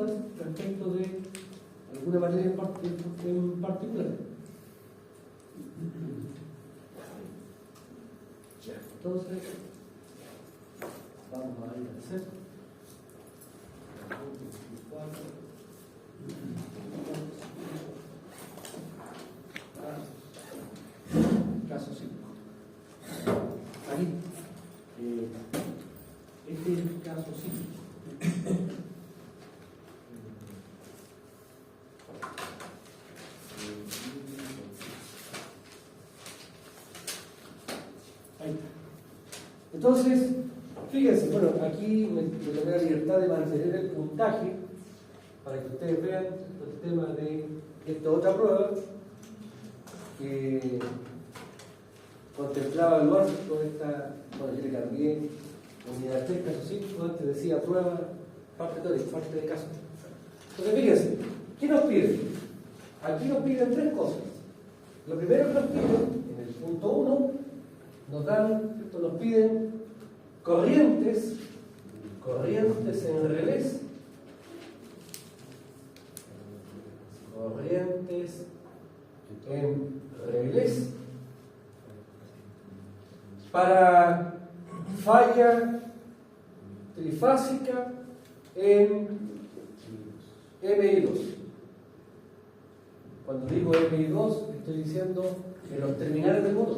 dudas respecto de alguna materia en particular. Ya, entonces vamos a ir a hacer caso 5. Ahí. Este es el caso 5. Ahí. Entonces, fíjense, bueno, aquí me tomé la libertad de mantener el puntaje para que ustedes vean el tema de esta otra prueba que contemplaba evaluar toda esta, bueno, yo le cambié unidad 3, caso 5, antes decía prueba, parte de caso. Entonces, fíjense, ¿qué nos piden? Aquí nos piden tres cosas. Lo primero que nos piden, en el punto 1, nos piden corrientes en relés, para falla trifásica en MI2. Cuando digo MI2 estoy diciendo en los terminales del motor.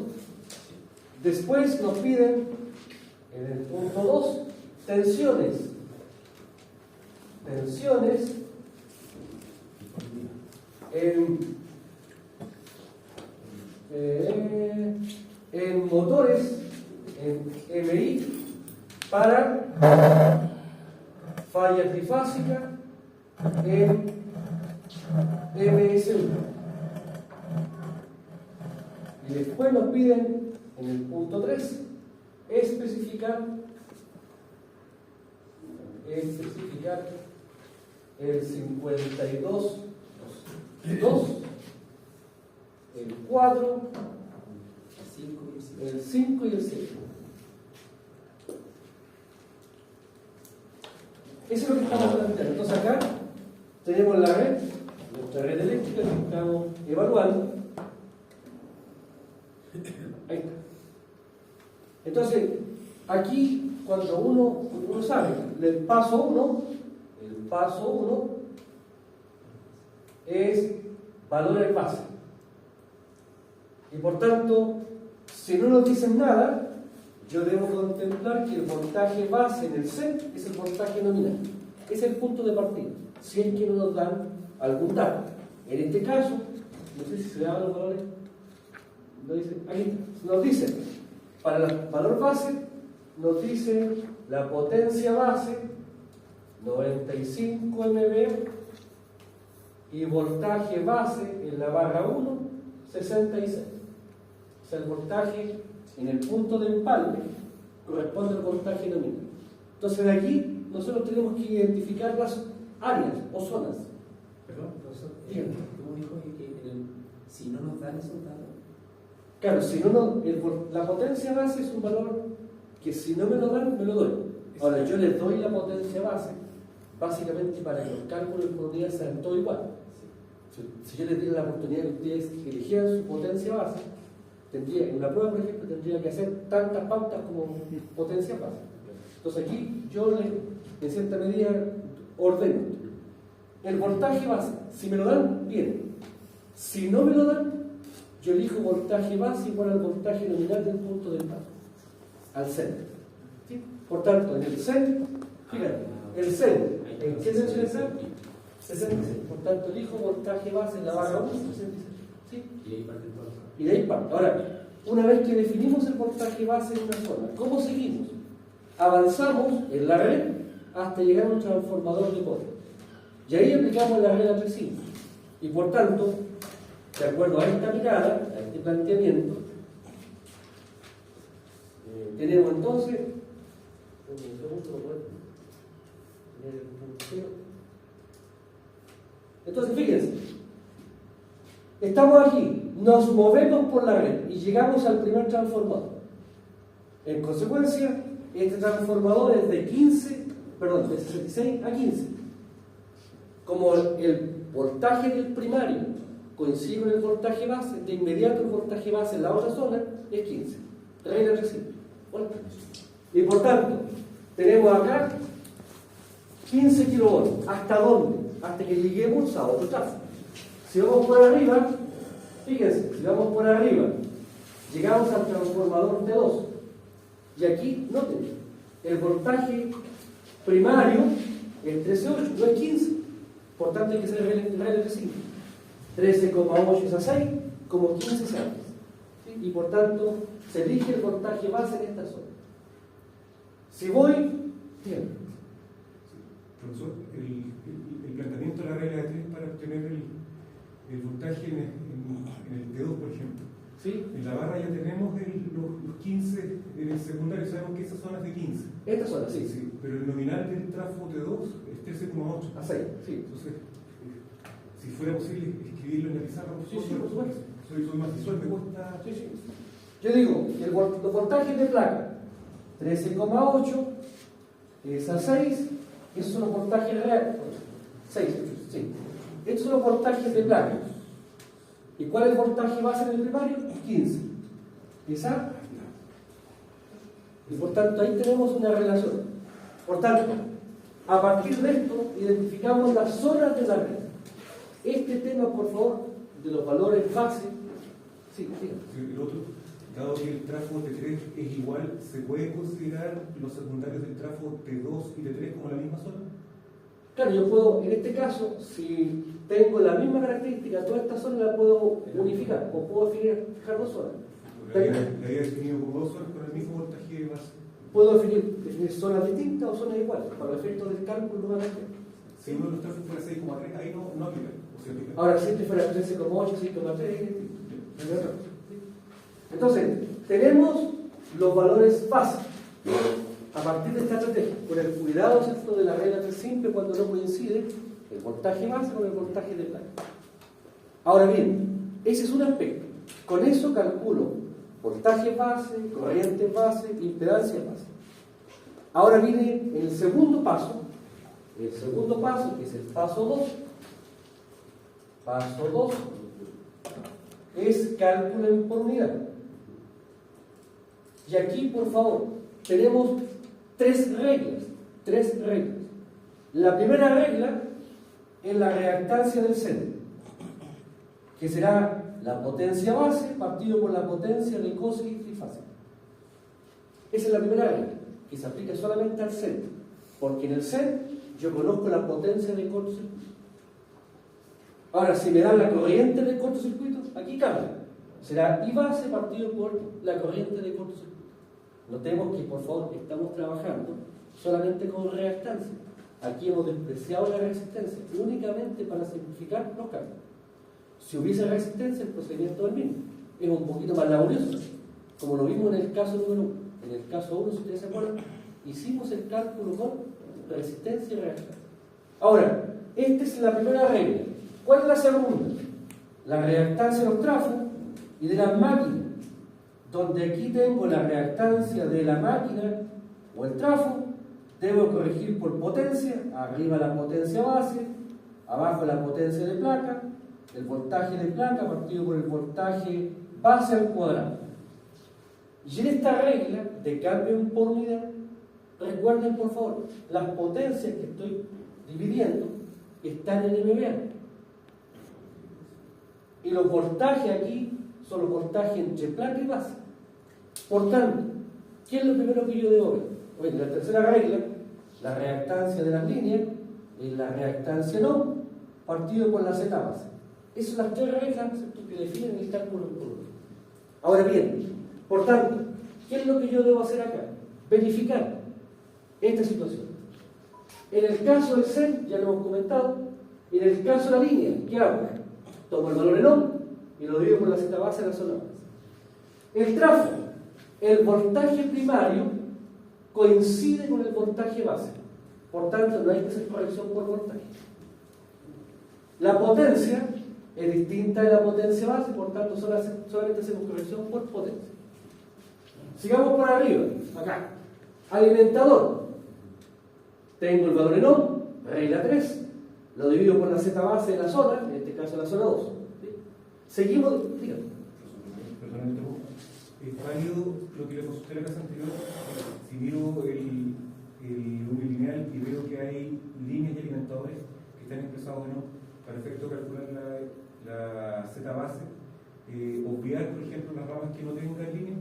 Después nos piden en el punto 2 tensiones en motores en MI para falla trifásica en MS1. Y después nos piden en el punto 3 especificar el 52, 2, el 4, el 5 y el 6. Eso es lo que estamos planteando. Entonces acá tenemos la red, nuestra red eléctrica que estamos evaluando. Ahí está. Entonces, aquí cuando uno sabe el paso 1 es valores base. Y por tanto, si no nos dicen nada, yo debo contemplar que el voltaje base en el set es el voltaje nominal. Es el punto de partida, si es que no nos dan algún dato. En este caso, no sé si se dan los valores, aquí nos dicen, para el valor base, nos dice la potencia base 95 MV y voltaje base en la barra 1 66. O sea, el voltaje en el punto de empalme corresponde al voltaje nominal. Entonces de aquí nosotros tenemos que identificar las áreas o zonas. Perdón, profesor, ¿cómo dijo que si no nos dan esos datos? Claro, si no, la potencia base es un valor que si no me lo dan, me lo doy. Ahora, yo les doy la potencia base, básicamente para que los cálculos por unidad sean todo igual. Si yo les diera la oportunidad de que ustedes eligieran su potencia base, en una prueba, por ejemplo, tendría que hacer tantas pautas como potencia base. Entonces aquí yo, en cierta medida, ordeno. El voltaje base, si me lo dan, bien. Si no me lo dan, yo elijo voltaje base igual al voltaje nominal del punto de empalme, al centro. ¿Sí? Por tanto, en el centro, fíjate, el centro, ¿en qué tensión está? 66. Por tanto, elijo voltaje base en la barra 1, 66. ¿Sí? Y de ahí parte. Ahora, una vez que definimos el voltaje base en una zona, ¿cómo seguimos? Avanzamos en la red hasta llegar a un transformador de poder. Y ahí aplicamos la red A35. Y por tanto, de acuerdo a esta mirada, a este planteamiento, tenemos entonces, fíjense, estamos aquí, nos movemos por la red y llegamos al primer transformador. En consecuencia, este transformador es de 66 a 15. Como el voltaje del primario coincide con el voltaje base, de inmediato el voltaje base en la otra zona es 15. Regla 3 simple. Bueno, y por tanto, tenemos acá 15 kilovolts. ¿Hasta dónde? Hasta que lleguemos a otro tráfico. Si vamos por arriba, fíjense, si vamos por arriba, llegamos al transformador T2. Y aquí, noten, el voltaje primario es 13,8, no es 15. Por tanto, hay que hacer el regla de 5. 13,8 es a 6, como 15 es a 10. ¿Sí? Y por tanto, se elige el voltaje base en esta zona. Si voy, bien. Profesor, el planteamiento de la regla de 3 para obtener el voltaje en el T2, por ejemplo. ¿Sí? En la barra ya tenemos los 15, en el secundario sabemos que esas son las de 15. Esta zona, sí. Sí, pero el nominal del trafo T2 es 13,8. A 6, sí. Entonces, si fuera posible escribirlo en la pizarra, Sí, sí, por supuesto. Soy más visual, me gusta. Sí, sí. Yo digo que los voltajes de placa, 13,8 es a 6, esos son los voltajes reales. 6, sí. Estos son los voltajes de placa. ¿Y cuál es el voltaje base en el primario? 15. ¿Esa? Y por tanto ahí tenemos una relación. Por tanto, a partir de esto identificamos las zonas de la red. Este tema, por favor, de los valores base. Sí, sí. El otro, dado que el trafo T3 es igual, ¿se puede considerar los secundarios del trafo T2 y T3 como la misma zona? Claro, yo puedo, en este caso, si tengo la misma característica, toda esta zona la puedo unificar, o puedo fijar dos zonas. La había definido como dos zonas con el mismo voltaje base. Puedo definir zonas distintas o zonas iguales, para efectos del cálculo nuevamente. Si uno de los trafos fuera 6,3, ahí no aplica, o se aplica. Ahora, si este fuera 13,8, 6,3, entonces, tenemos los valores básicos. A partir de esta estrategia, con el cuidado, ¿cierto?, de la regla 3 simple cuando no coincide el voltaje base con el voltaje de placa. Ahora bien, ese es un aspecto. Con eso calculo voltaje base, corriente base, impedancia base. Ahora viene el segundo paso. El segundo paso, que es el paso 2. Paso 2 es cálculo por unidad. Y aquí, por favor, tenemos tres reglas. La primera regla es la reactancia del centro, que será la potencia base partido por la potencia de cosis trifásica. Esa es la primera regla, que se aplica solamente al centro, porque en el centro yo conozco la potencia de cortocircuito. Ahora, si me dan la corriente de cortocircuito, aquí cambia. Será I base partido por la corriente de cortocircuito. Notemos que, por favor, estamos trabajando solamente con reactancia. Aquí hemos despreciado la resistencia, únicamente para simplificar los cálculos. Si hubiese resistencia, el procedimiento es el mismo. Es un poquito más laborioso, como lo vimos en el caso número 1. En el caso 1, si ustedes se acuerdan, hicimos el cálculo con resistencia y reactancia. Ahora, esta es la primera regla. ¿Cuál es la segunda? La reactancia de los trafos y de las máquinas, donde aquí tengo la reactancia de la máquina o el trafo, debo corregir por potencia, arriba la potencia base, abajo la potencia de placa, el voltaje de placa partido por el voltaje base al cuadrado. Y en esta regla de cambio por unidad, recuerden por favor, las potencias que estoy dividiendo están en MVA. Y los voltajes aquí son los voltajes entre placa y base. Por tanto, ¿qué es lo primero que yo debo ver? Bueno, la tercera regla, la reactancia de las líneas, y la reactancia no, partido por la Z base. Esas son las tres reglas que definen el cálculo por unidad. Ahora bien, por tanto, ¿qué es lo que yo debo hacer acá? Verificar esta situación. En el caso del CEN, ya lo hemos comentado, en el caso de la línea, ¿qué hago? Tomo el valor en ohm y lo divido por la Z base de la zona base. El trafo, el voltaje primario coincide con el voltaje base. Por tanto, no hay que hacer corrección por voltaje. La potencia es distinta de la potencia base, por tanto, solamente hacemos corrección por potencia. Sigamos por arriba, acá. Alimentador. Tengo el valor en ohm, regla 3. lo divido por la Z base de la zona, en este caso la zona 2. ¿Sí? Seguimos, dígame. Perdón, ¿es válido lo que le consulté la clase anterior? Si miro el unilineal y veo que hay líneas y alimentadores que están expresados para efecto de calcular la Z base, obviar, por ejemplo, las ramas que no tengan línea.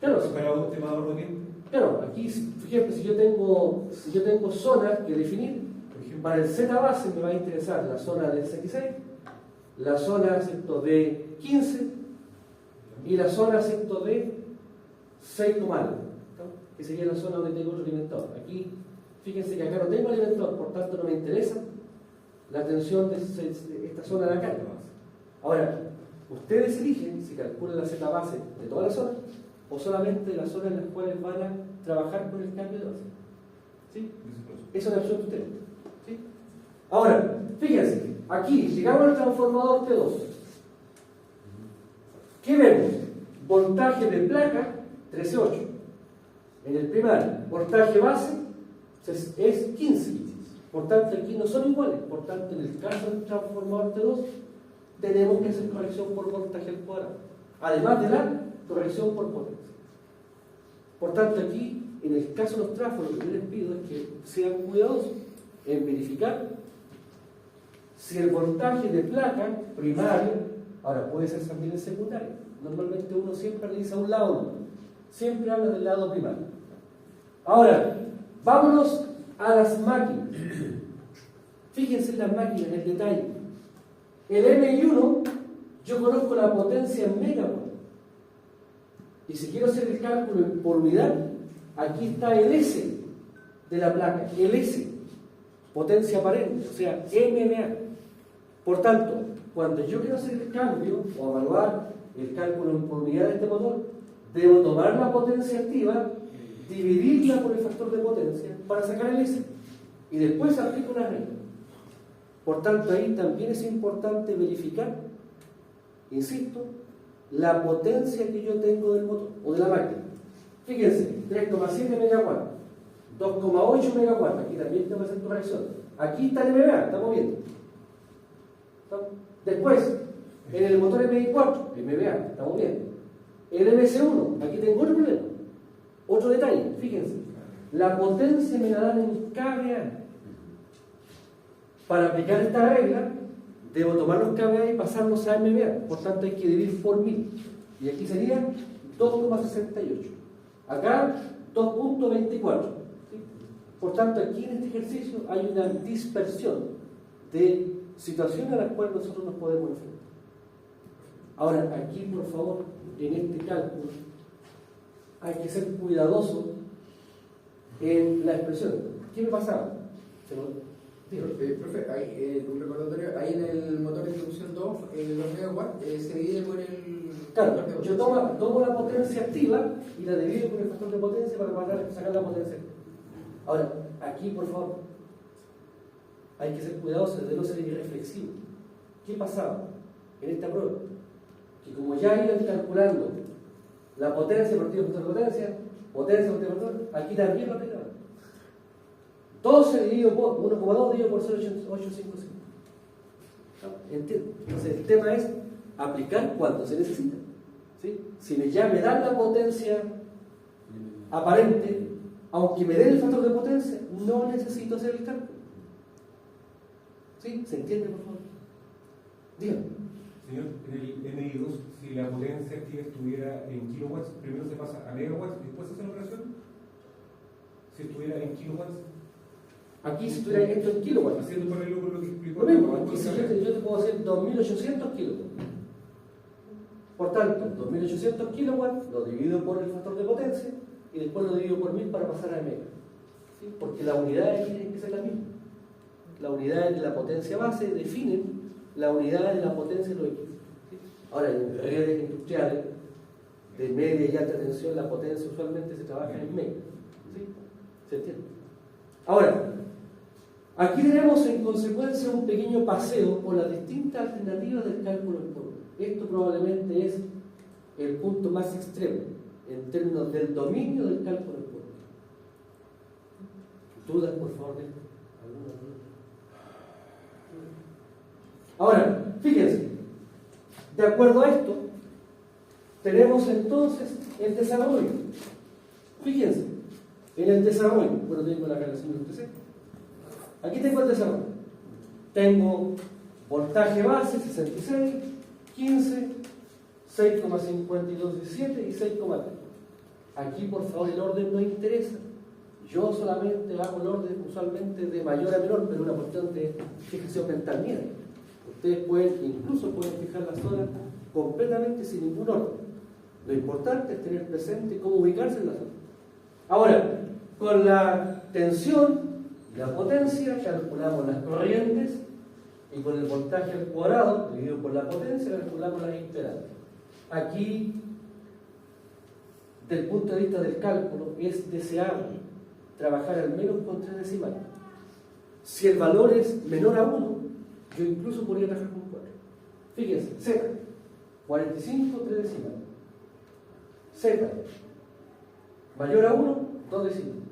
Claro, para un tema de ahorro de tiempo. Claro, aquí, fíjate, si yo tengo zonas que definir, Por ejemplo, para el Z base me va a interesar la zona del Z6, la zona de 15 y la zona de 6 algo, ¿no? Que sería la zona donde tengo otro alimentador. Aquí, fíjense que acá no tengo alimentador, por tanto no me interesa la tensión de esta zona de acá. Ahora, ustedes eligen si calculan la Z base de toda la zona o solamente las zonas en las cuales van a trabajar con el cambio de base. ¿Sí? Esa es la opción de ustedes. ¿Sí? Ahora, fíjense, aquí llegamos al transformador T2. ¿Qué vemos? Voltaje de placa 13.8. En el primario, voltaje base es 15. Por tanto, aquí no son iguales. Por tanto, en el caso del transformador T2, tenemos que hacer corrección por voltaje al cuadrado. Además de la corrección por potencia. Por tanto, aquí, en el caso de los tráficos, lo que yo les pido es que sean cuidadosos en verificar si el voltaje de placa primario, ahora puede ser también el secundario. Normalmente uno siempre le dice a un lado, siempre habla del lado primario. Ahora, vámonos a las máquinas. Fíjense en las máquinas, en el detalle. El MI1, yo conozco la potencia en megawatt. Y si quiero hacer el cálculo por unidad, aquí está el S de la placa, el S, potencia aparente, o sea, MMA. Por tanto, cuando yo quiero hacer el cambio o evaluar el cálculo por unidad de este motor, debo tomar la potencia activa, dividirla por el factor de potencia para sacar el S y después aplico una regla. Por tanto, ahí también es importante verificar, insisto, la potencia que yo tengo del motor o de la máquina. Fíjense, 3,7 megawatt, 2,8 megawatt, aquí también tengo que hacer corrección. Aquí está el MVA, estamos viendo. Después, en el motor MI4, MVA, estamos viendo. El MS1, aquí tengo otro problema, otro detalle, fíjense. La potencia me la dan en kVA. Para aplicar esta regla, debo tomar los kVA y pasarlos a MVA. Por tanto, hay que dividir por 1000. Y aquí sería 2,68. Acá, 2,24. ¿Sí? Por tanto, aquí en este ejercicio hay una dispersión de situaciones a las cuales nosotros nos podemos enfrentar. Ahora, aquí, por favor, en este cálculo, hay que ser cuidadoso en la expresión. ¿Qué me pasaba? Profe, hay un recordatorio, ahí en el motor de inducción 2, los megawatts se divide por el... Claro, yo tomo la potencia activa y la divido por el factor de potencia para sacar la potencia. Ahora, aquí, por favor, hay que ser cuidadosos de no ser irreflexivo. ¿Qué pasaba en esta prueba? Que como ya iban calculando la potencia partido por potencia partido, aquí también lo aplicaban. 12 dividido por 1,2 dividido por 0,855. ¿Entiendes? Entonces el tema es aplicar cuando se necesita. ¿Sí? Si ya me dan la potencia aparente, aunque me den el factor de potencia, no necesito hacer el cálculo. ¿Sí? ¿Se entiende, por favor? Dígame. Señor, en el MI2, si la potencia activa estuviera en kilowatts, primero se pasa a megawatts, después se hace la operación. Si estuviera en kilowatts. Aquí si tuviera esto en kilowatts. Haciendo un paralelo con lo que explicó. Lo mismo, aquí si yo te puedo hacer 2800 kilowatts. Por tanto, 2800 kilowatts lo divido por el factor de potencia y después lo divido por 1000 para pasar a mega. ¿Sí? Porque las unidades tienen que ser las mismas. Las unidades de la potencia base definen las unidades de la potencia de los equipos. ¿Sí? Ahora, en redes industriales de media y alta tensión, la potencia usualmente se trabaja en mega. ¿Sí? ¿Se entiende? Ahora, aquí tenemos en consecuencia un pequeño paseo por las distintas alternativas del cálculo del polvo. Esto probablemente es el punto más extremo en términos del dominio del cálculo del polvo. ¿Dudas, por favor, de esto? Ahora, fíjense, de acuerdo a esto, tenemos entonces el desarrollo. Fíjense, en el desarrollo, bueno, tengo la relación del TC. Aquí tengo el desarrollo. Tengo voltaje base 66, 15, 6,5217 y 6,3. Aquí, por favor, el orden no interesa. Yo solamente hago el orden usualmente de mayor a menor, pero una cuestión de fijación mental mía. Ustedes incluso pueden fijar la zona completamente sin ningún orden. Lo importante es tener presente cómo ubicarse en la zona. Ahora, con la tensión y la potencia calculamos las corrientes y con el voltaje al cuadrado dividido por la potencia calculamos las impedancias. Aquí, desde el punto de vista del cálculo, es deseable trabajar al menos con 3 decimales. Si el valor es menor a 1, yo incluso podría trabajar con 4. Fíjense, Z, 45, 3 decimales. Z, mayor a 1, 2 decimales.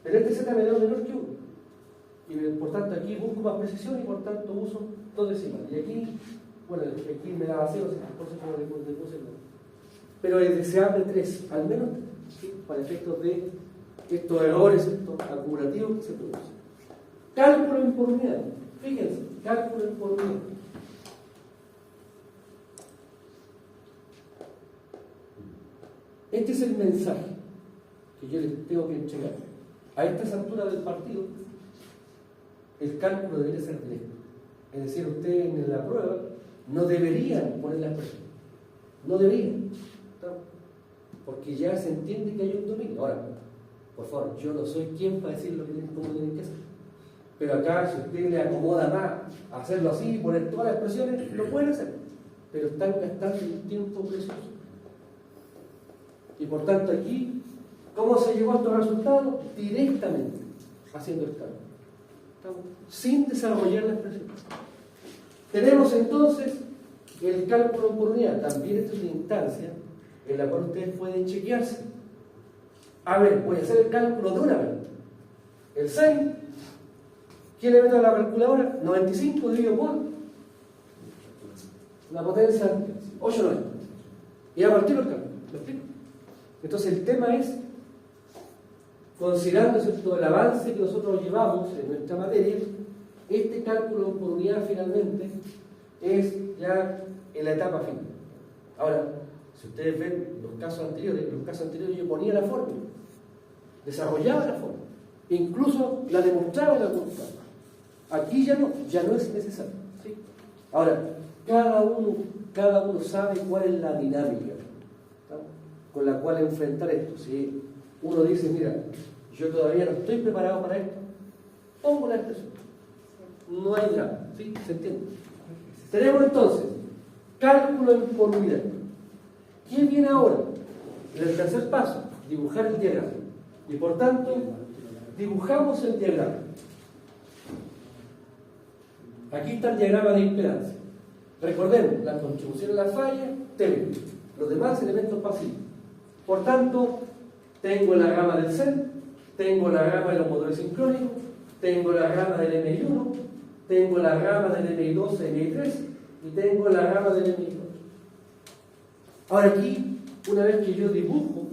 Pero este Z me da menor que 1. Y por tanto aquí busco más precisión y por tanto uso 2 decimales. Y aquí, bueno, aquí me da 0, por eso le puse 9. Pero es deseable 3, al menos 3, ¿sí? Para efectos de estos errores, estos acumulativos que se producen. Cálculo en por unidad. Fíjense, cálculo en por unidad. Este es el mensaje que yo les tengo que entregar. A estas alturas del partido, el cálculo debería ser directo. Es decir, ustedes en la prueba no deberían poner la expresión. No deberían. ¿No? Porque ya se entiende que hay un dominio. Ahora, por favor, yo no soy quien para decir cómo tienen que hacer. Pero acá, si a usted le acomoda más hacerlo así, poner todas las expresiones, lo pueden hacer. Pero están gastando un tiempo precioso. Y por tanto aquí, ¿cómo se llegó a estos resultados? Directamente, haciendo el cálculo. Sin desarrollar la expresión. Tenemos entonces el cálculo por unidad. También esta es una instancia en la cual ustedes pueden chequearse. A ver, voy a hacer el cálculo de una vez. El 6, ¿quién le meto a la calculadora? 95 dividido por la potencia 890. Y a partir del cálculo. ¿Lo explico? Entonces el tema es, considerando el avance que nosotros llevamos en nuestra materia, este cálculo por unidad finalmente es ya en la etapa final. Ahora, si ustedes ven los casos anteriores yo ponía la fórmula, desarrollaba la fórmula, incluso la demostraba en la computadora. Aquí ya no es necesario. ¿Sí? Ahora, cada uno sabe cuál es la dinámica, ¿no?, con la cual enfrentar esto. Si uno dice, mira, yo todavía no estoy preparado para esto, pongo la expresión. No hay drama, ¿sí? ¿Se entiende? Tenemos entonces cálculo por unidad. ¿Qué viene ahora? En el tercer paso, dibujar el diagrama. Y por tanto, dibujamos el diagrama. Aquí está el diagrama de impedancia. Recordemos, la contribución a la falla, TV. Los demás elementos pasivos. Por tanto, tengo la gama del CEN, tengo la gama de los motores sincrónicos, tengo la gama del MI1, tengo la gama del MI2, MI3 y tengo la gama del MI4. Ahora aquí, una vez que yo dibujo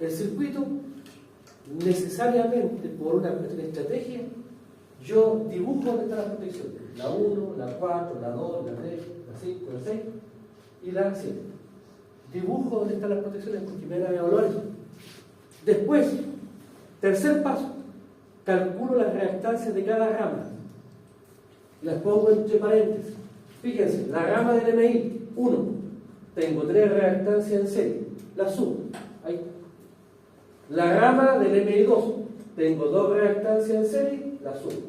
el circuito, necesariamente por una estrategia, yo dibujo dónde están las protecciones. La 1, la 4, la 2, la 3, la 5, la 6 y la 7. Dibujo dónde están las protecciones porque me van a evaluar eso. Después, tercer paso, calculo las reactancias de cada gama. Las pongo entre paréntesis. Fíjense, la gama del MI 1, tengo 3 reactancias en serie, las sumo. Ahí. La gama del MI 2, tengo 2 reactancias en serie, las sumo.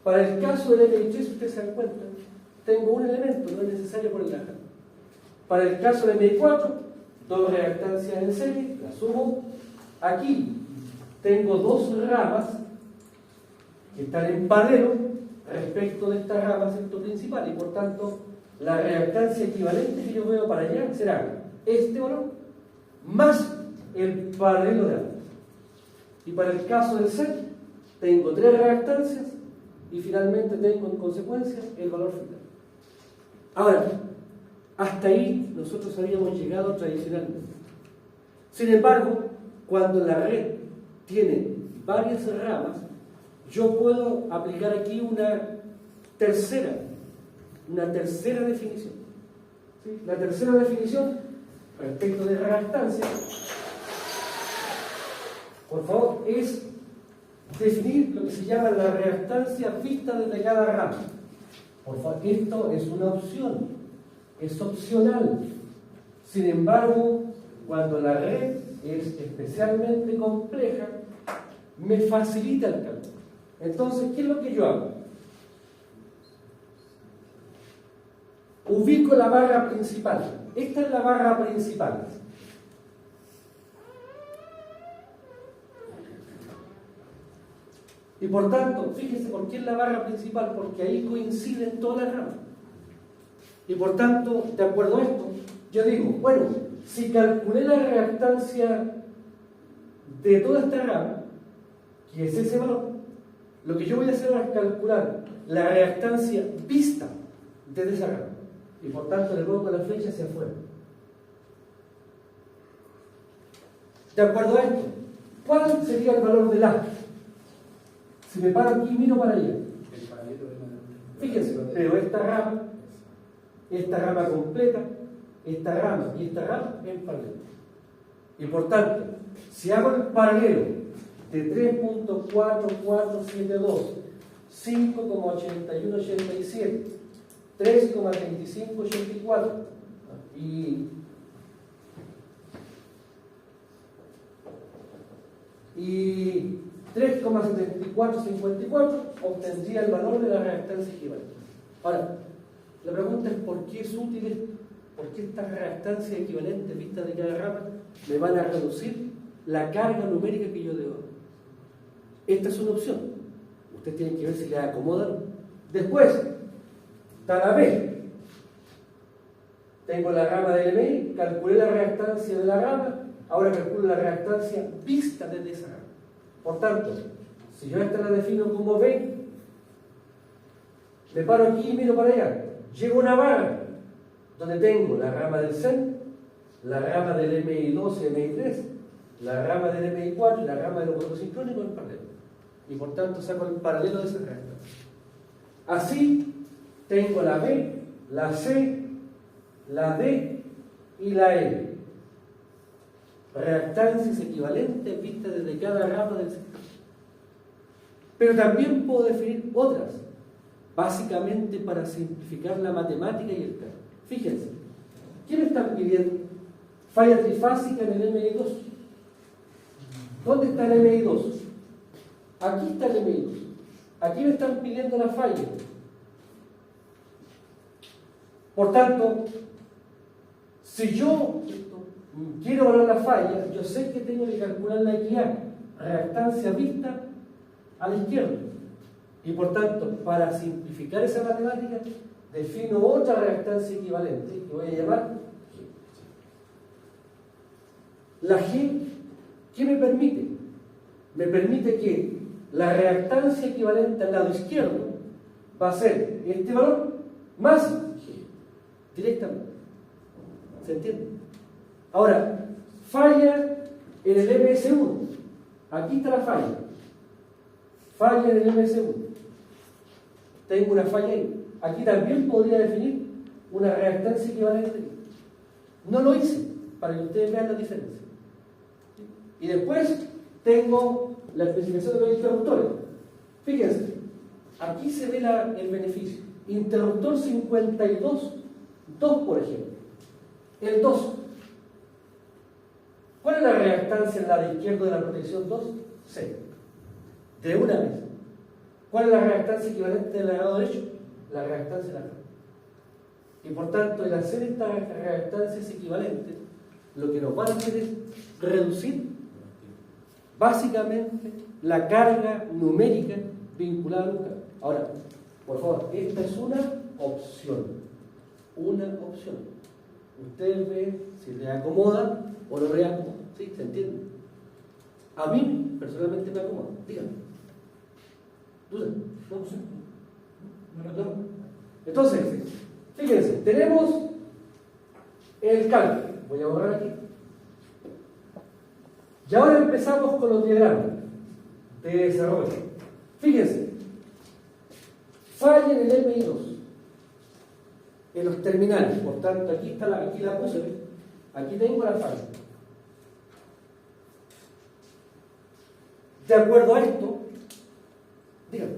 Para el caso del MI 3, ustedes se dan cuenta, tengo un elemento, no es necesario poner la gama. Para el caso del MI 4, 2 reactancias en serie, las sumo. Aquí tengo 2 ramas que están en paralelo respecto de esta rama centro principal y por tanto la reactancia equivalente que yo veo para allá será este valor más el paralelo de ambos. Y para el caso del set tengo 3 reactancias y finalmente tengo en consecuencia el valor final. Ahora, hasta ahí nosotros habíamos llegado tradicionalmente. Sin embargo, cuando la red tiene varias ramas, yo puedo aplicar aquí una tercera definición. ¿Sí? La tercera definición respecto de reactancia, por favor, es definir lo que se llama la reactancia vista desde cada rama. Por favor, esto es una opción, es opcional. Sin embargo, cuando la red es especialmente compleja, me facilita el cálculo. Entonces, ¿qué es lo que yo hago? Ubico la barra principal. Esta es la barra principal. Y por tanto, fíjense por qué es la barra principal, porque ahí coinciden todas las ramas. Y por tanto, de acuerdo a esto, yo digo, bueno, si calculé la reactancia de toda esta rama, que es ese valor, lo que yo voy a hacer es calcular la reactancia vista desde esa rama. Y por tanto le pongo la flecha hacia afuera. De acuerdo a esto, ¿cuál sería el valor del A? Si me paro aquí y miro para allá. Fíjense, pero esta rama completa, esta rama y esta rama en paralelo. Y por tanto, si hago el paralelo de 3.4472, 5,8187, 3,3584 y 3,7454, obtendría el valor de la reactancia equivalente. Ahora, la pregunta es ¿por qué es útil? ¿Por qué estas reactancias equivalentes vistas de cada rama me van a reducir la carga numérica que yo debo? Esta es una opción. Ustedes tienen que ver si le acomodan. Después, está la B. Tengo la rama del MI, calculé la reactancia de la rama, ahora calculo la reactancia vista desde esa rama. Por tanto, si yo esta la defino como B, me paro aquí y miro para allá. Llego a una barra donde tengo la rama del CEN, la rama del MI2 y MI3, la rama del MI4 y la rama del operador sincrónico en paralelo. Y por tanto saco el paralelo de esa reactancia. Así tengo la B, la C, la D y la E. Reactancias equivalentes vistas desde cada rama del sistema. Pero también puedo definir otras, básicamente para simplificar la matemática y el cálculo. Fíjense, ¿qué me están pidiendo? Falla trifásica en el MI2. ¿Dónde está el MI2? Aquí está el MI2. Aquí me están pidiendo la falla. Por tanto, si yo quiero evaluar la falla, yo sé que tengo que calcular la equidad, reactancia vista a la izquierda. Y por tanto, para simplificar esa matemática, defino otra reactancia equivalente que voy a llamar G. La G, ¿qué me permite? Me permite que la reactancia equivalente al lado izquierdo va a ser este valor más G, directamente. ¿Se entiende? Ahora, falla en el MS1. Aquí está la falla. Falla en el MS1. Tengo una falla ahí. Aquí también podría definir una reactancia equivalente. No lo hice, para que ustedes vean la diferencia. Y después tengo la especificación de los interruptores. Fíjense, aquí se ve el beneficio. Interruptor 52, 2 por ejemplo. El 2. ¿Cuál es la reactancia en la de izquierda de la protección 2? 0. De una vez. ¿Cuál es la reactancia equivalente del lado derecho? La reactancia de la rama. Y por tanto, el hacer estas reactancias equivalentes, lo que nos van a hacer es reducir básicamente la carga numérica vinculada al cálculo. Ahora, por favor, esta es una opción. Una opción. Ustedes ven si les acomoda o no les acomoda. ¿Sí? ¿Se entiende? A mí, personalmente, me acomoda. Díganme. ¿Duda? No, No. Entonces, fíjense, tenemos el cálculo. Voy a borrar aquí. Y ahora empezamos con los diagramas de desarrollo. Fíjense, falla en el MI2 en los terminales. Por tanto, aquí la puse. ¿Ves? Aquí tengo la falla. De acuerdo a esto, díganme.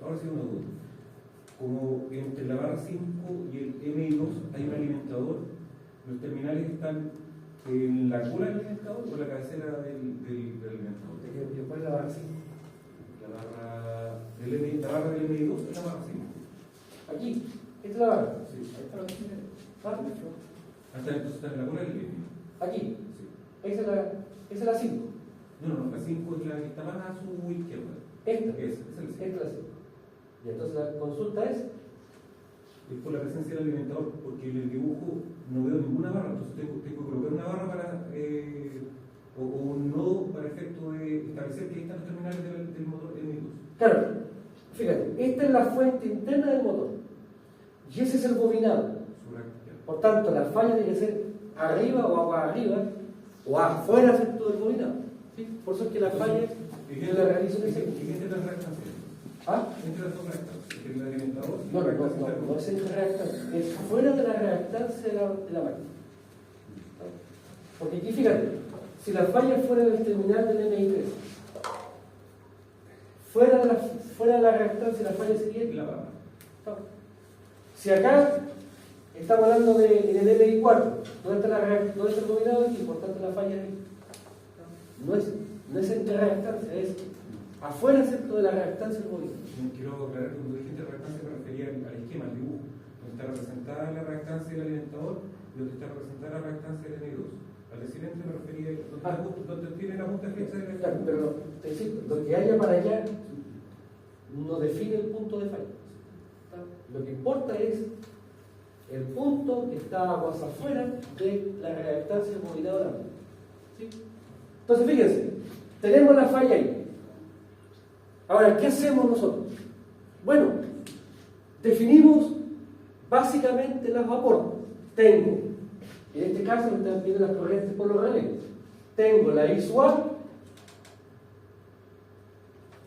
Ahora sí una duda. Como entre la barra 5 y el MI2 hay un alimentador, los terminales están en la cola del alimentador o en la cabecera del alimentador. ¿Cuál es la barra 5? La barra del MI2 es la barra 5. Aquí, esta es la barra. Sí. Ahí está la barra. Ah, Hasta entonces está en la cola del MI2. aquí, Sí. esa es la 5. No, la 5 es la que está más a su izquierda. Esta, Esa es la 5. esta es la 5. Y entonces la consulta es, Es por la presencia del alimentador, porque en el dibujo no veo ninguna barra, entonces tengo que colocar una barra para, o un nodo para efecto de establecer que ahí están los terminales del motor MI2. claro, fíjate, esta es la fuente interna del motor. Y ese es el bobinado. Por tanto, la falla tiene que ser arriba o agua arriba, o afuera efecto del bobinado. ¿Sí? Por eso es que la falla yo la realizo en ese. ¿Y qué entre las reactancias? ¿Ah? Entre las dos reactancias, el alimentador. No es entre reactancia, es fuera de la reactancia de la máquina. Porque aquí fíjate, si la falla es fuera del terminal del MI3, fuera de la reactancia, la falla sería La barra. Si acá estamos hablando en el MI4, ¿dónde está el dominado aquí? Por tanto, la falla ahí. No es entre reactancia, es afuera excepto de la reactancia del bobinado. Quiero aclarar que cuando dije entre reactancia me refería al esquema, al dibujo, donde está representada la reactancia del alimentador y donde está representada la reactancia del MI2. Al decir entre me refería donde tiene la punta flecha del Claro, pero te decir, lo que haya para allá no define el punto de falla. Lo que importa es el punto que está aguas afuera de la reactancia del bobinado de la máquina. ¿Sí? Entonces, fíjense, tenemos la falla ahí. Ahora, ¿qué hacemos nosotros? Bueno, definimos básicamente los aportes. Tengo, en este caso están viendo las corrientes por los relevos. Tengo la I sub A,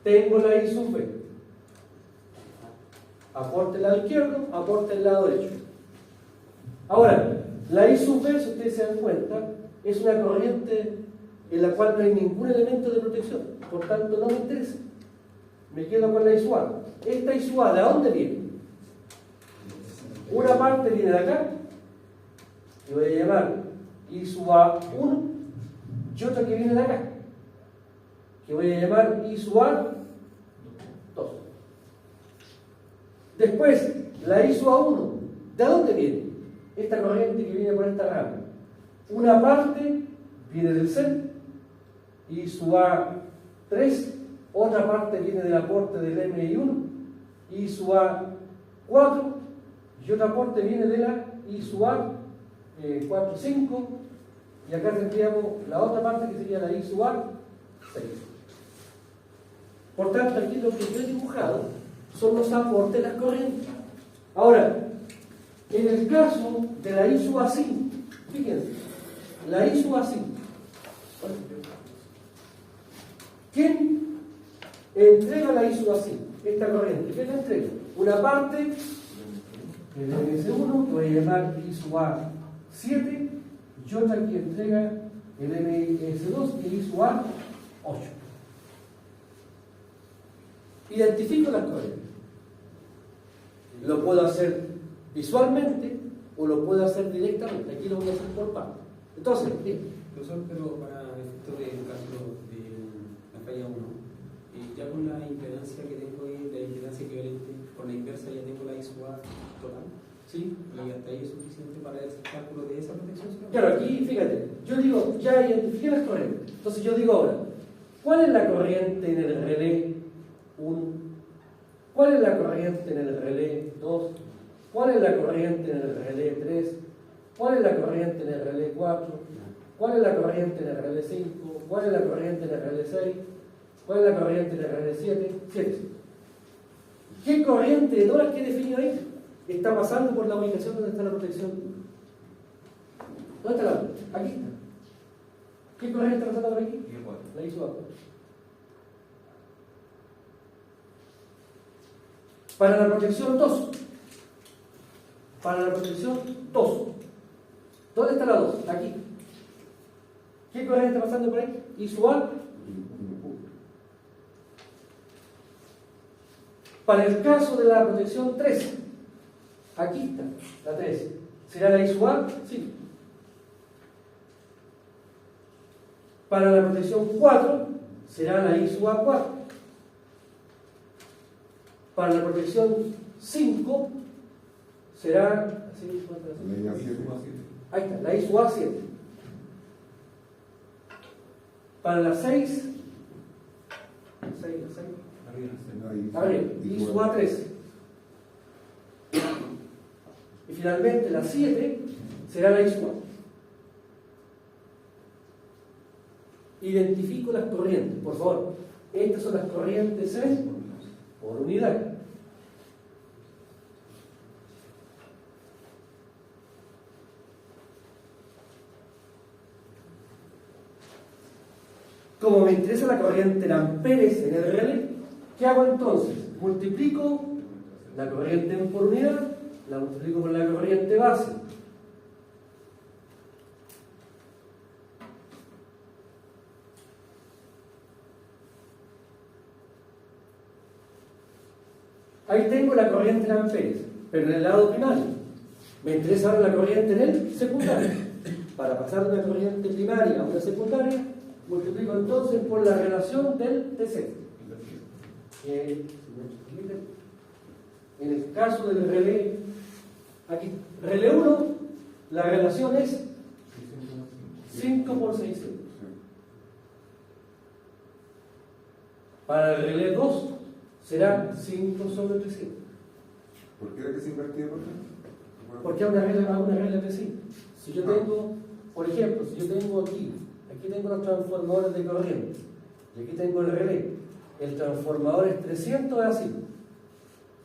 tengo la I sub B. Aporte el lado izquierdo, aporte el lado derecho. Ahora, la I sub B, si ustedes se dan cuenta, es una corriente en la cual no hay ningún elemento de protección. Por tanto, no me interesa. Me quedo con la I sub A. Esta I sub A, ¿de dónde viene? Una parte viene de acá, que voy a llamar I sub A 1, y otra que viene de acá, que voy a llamar I sub A 2. Después, la I sub A 1, ¿de dónde viene? Esta corriente que viene por esta rama. Una parte viene del centro, I sub A 3, otra parte viene del aporte del MI1, I sub A 4, y otra aporte viene de la I sub A 4, 5, y acá tendríamos la otra parte que sería la I sub A 6. Por tanto, aquí lo que yo he dibujado son los aportes de las corrientes. Ahora, en el caso de la I sub A 5, fíjense, la I sub A 5, ¿quién entrega la I sub A 5? Esta corriente, ¿quién la entrega? Una parte, el MS1, que voy a llamar I sub A 7, y otra que entrega el MS2, que es I sub A 8. Identifico las corrientes. Lo puedo hacer visualmente o lo puedo hacer directamente. Aquí lo voy a hacer por partes. Entonces, Profesor, pero para efecto del cálculo de la falla 1, ya con la impedancia que tengo ahí, la impedancia equivalente, con la inversa ya tengo la I sub A total, ¿sí? y hasta ahí es suficiente para el cálculo de esa protección. Claro, aquí fíjate, yo digo, ya identifiqué las corrientes. Entonces yo digo ahora, ¿cuál es la corriente en el relé 1? ¿Cuál es la corriente en el relé 2? ¿Cuál es la corriente en el relé 3? ¿Cuál es la corriente en el relé 4? ¿Cuál es la corriente en el relé 5? ¿Cuál es la corriente en el relé 6? ¿Cuál es la corriente en el relé 7? 7. ¿Qué corriente de dólares que he definido ahí está pasando por la ubicación donde está la protección? ¿Dónde está la otra? Aquí está. ¿Qué corriente está pasando por aquí? La I sub A4. Para la protección 2. Para la protección 2. ¿Dónde está la 2? Aquí. ¿Qué corriente está pasando por ahí? I sub A. Para el caso de la protección 3, aquí está, la 3. ¿Será la I sub A? Sí. Para la protección 4, será la I sub A4. Para la protección 5, será... Ahí está, la I sub A7. Para la 6, arriba, I sub A3. Y finalmente la 7 será la I sub A. Identifico las corrientes, por favor. Estas son las corrientes por unidad. Como me interesa la corriente en amperes en el relé, ¿qué hago entonces? Multiplico la corriente por unidad, la multiplico por la corriente base. Ahí tengo la corriente en amperes, pero en el lado primario. Me interesa ahora la corriente en el secundario. Para pasar de una corriente primaria a una secundaria, multiplico entonces por la relación del TC. En el caso del relé, aquí, relé 1, la relación es 5 por 600. Para el relé 2, será 5 sobre 300. ¿Por qué era que se invertía por qué? Porque hay una regla que sí. Si yo tengo, por ejemplo, si yo tengo aquí tengo los transformadores de corriente, y aquí tengo el relé. El transformador es 300 así,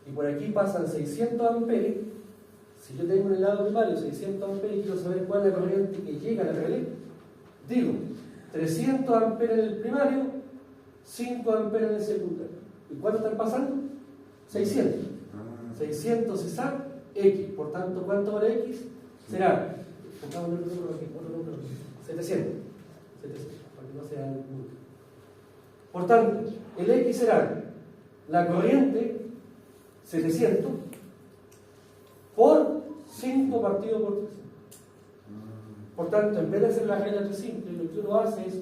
y por aquí pasan 600 amperes. Si yo tengo en el lado primario 600 amperes y quiero saber cuál es la corriente que llega al relé, digo 300 amperes en el primario, 5 amperes en el secundario. ¿Y cuánto están pasando? 600. 600 es A, X. Por tanto, ¿cuánto vale X? Será, pongamos otro número, 700. Para que no sea el punto. Por tanto, el X será la corriente 700 por 5 partido por 300. Por tanto, en vez de hacer la regla 3 simple, lo que uno hace es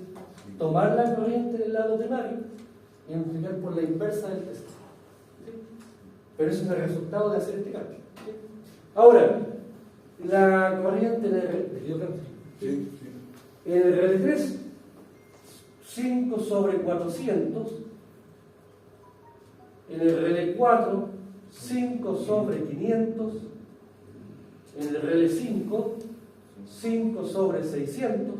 tomar la corriente del lado primario y multiplicar por la inversa del test. ¿Sí? Pero eso es el resultado de hacer este cambio. ¿Sí? Ahora, la corriente en el relé 3, 5 sobre 400. En el relé 4, 5 sobre 500. En el relé 5, 5 sobre 600.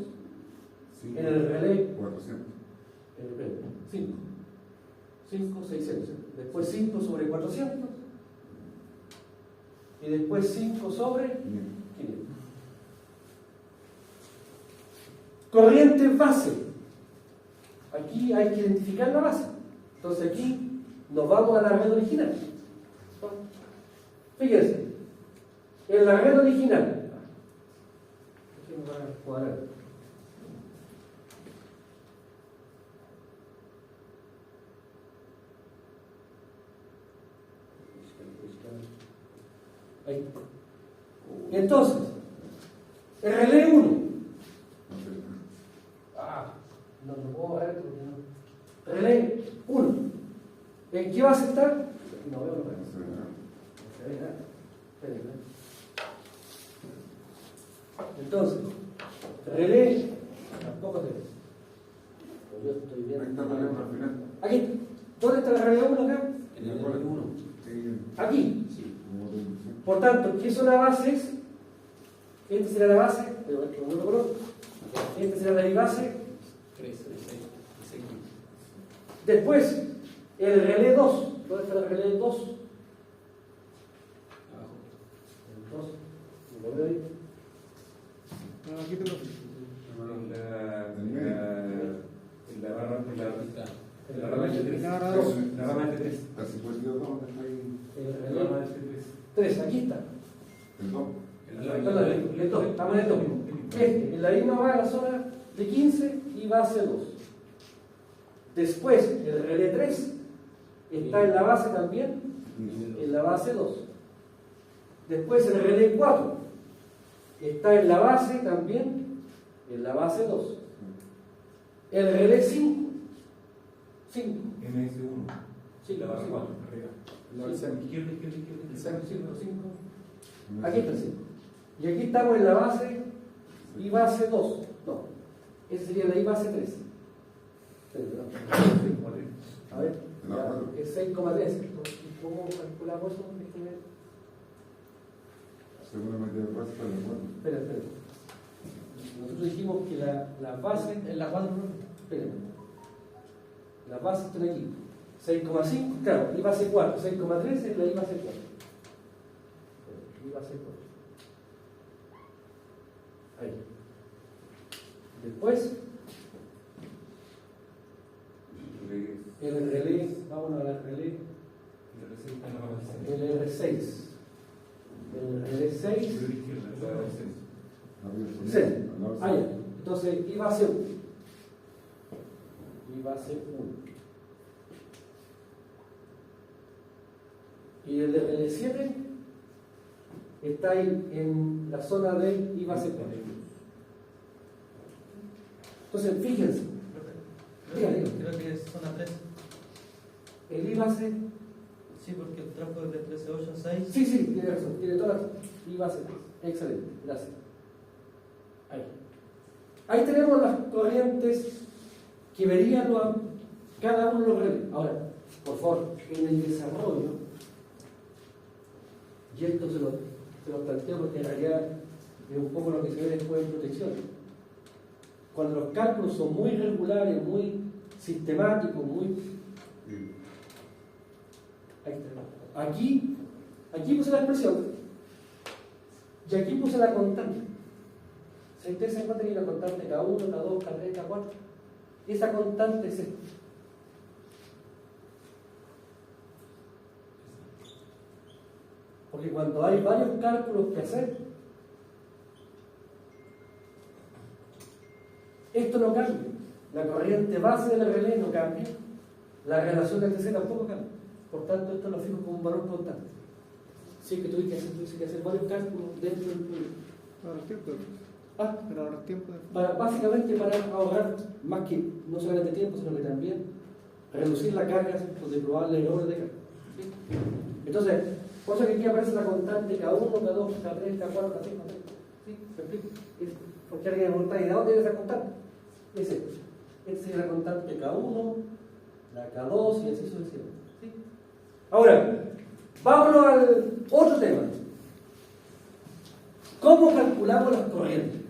En el relé 400. 5, 600. Después 5 sobre 400. Y después 5 sobre 500. Corriente base. Aquí hay que identificar la base. Entonces aquí nos vamos a la red original. Fíjense. En la red original. Ahí. Entonces, el relé 1. No puedo ver porque no. Relé 1. ¿En qué base está? No veo, no se ve nada. Entonces, relé tampoco se ve. Yo estoy viendo. Ahí está la letra al final. Aquí. ¿Dónde está la relé 1 acá? En el relé 1. Aquí. Sí. Por tanto, ¿qué son las bases? Esta será la base, pero esto no lo conozco. Esta será la base. 3, 6. Después, el relé 2. ¿Dónde está el relé 2? Repite, profe. En la barra en la rama de T3. La barra dos. La rama de T3. La 52, ¿dónde está ahí? El La rama relé de T3. 3, aquí está. El 2. Estamos en el 2. En la misma va a la zona de 15 y base 2. Después, el relé 3 está en la base también, en la base 2. Después, el relé 4 está en la base también, en la base 2. El relé 5. MS1. Sí, La barra 4. El centro. Izquierda. El 5. Aquí está el 5. Y aquí estamos en la base y base 2. No, esa sería la I base 3. A ver, ya, es 6,3. ¿Cómo calculamos eso? Seguramente el resto está de acuerdo. Espera. Nosotros dijimos que la base en la 4. Espera. Las bases están aquí. 6,5, claro, I base 4. 6,3 es la I base 4. I base 4. Ahí. Después, el relé, vámonos al relé, el R6. El relé 6. Sí. Ah, ya. Entonces, I base 1. I base 1. Y el L7 está ahí en la zona de I base 4. Entonces, fíjense. Dígale. Creo que es zona 3. El I base. Sí, porque el tronco es de 13, 8, 6. Sí, tiene razón. Tiene todas las I base 3. Excelente. Gracias. Ahí tenemos las corrientes que verían cada uno de los relés. Ahora, por favor, en el desarrollo, y esto se lo planteo porque en realidad es un poco lo que se ve después en protección. Cuando los cálculos son muy regulares, muy sistemáticos, ahí está. Aquí puse la expresión y aquí puse la constante. Si ustedes se encuentran aquí la constante K1, K2, K3, K4, esa constante es esta. Porque cuando hay varios cálculos que hacer, esto no cambia. La corriente base del relé no cambia. La relación de TC tampoco cambia. Por tanto, esto lo fijo como un valor constante. Sí, que tuviste que hacer varios cálculos dentro del proyecto. Para el tiempo. Ah, Para ahorrar tiempo. básicamente para ahorrar más que no solamente tiempo, sino que también reducir la carga de probables errores de carga. ¿Sí? Entonces, por eso que aquí aparece la constante K1, K2, K3, K4, K5, K6. ¿Sí? ¿Me explico? Porque alguien me pregunta, ¿y de dónde viene esa constante? Es esta. Esta es la constante K1, la K2 y así sucesivamente. ¿Sí? Ahora, vámonos al otro tema. ¿Cómo calculamos las corrientes?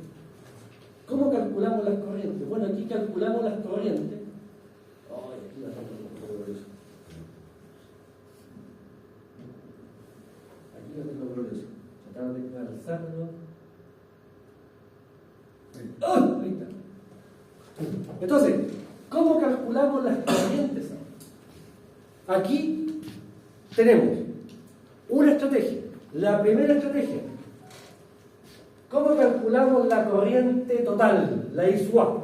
¿Cómo calculamos las corrientes? Bueno, aquí calculamos las corrientes. Aquí la tengo gloriosa. Aquí la tengo gloriosa. Tratar de calzarlo. Ahí está. Entonces, ¿cómo calculamos las corrientes? Aquí tenemos una estrategia. La primera estrategia. ¿Cómo calculamos la corriente total? La I sub.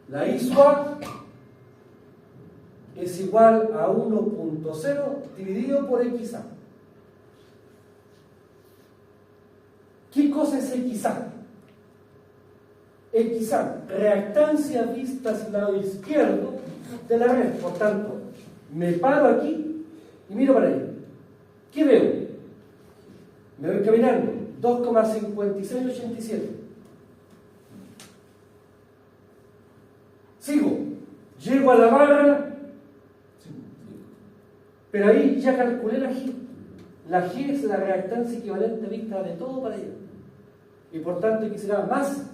La I sub es igual a 1.0 dividido por XA. ¿Qué cosa es XA? XA, reactancia vista hacia el lado izquierdo de la red. Por tanto, me paro aquí y miro para allá. ¿Qué veo? Me voy caminando. 2,5687. Sigo. Llego a la barra. Pero ahí ya calculé la G. La G es la reactancia equivalente vista de todo para allá. Y por tanto aquí será más.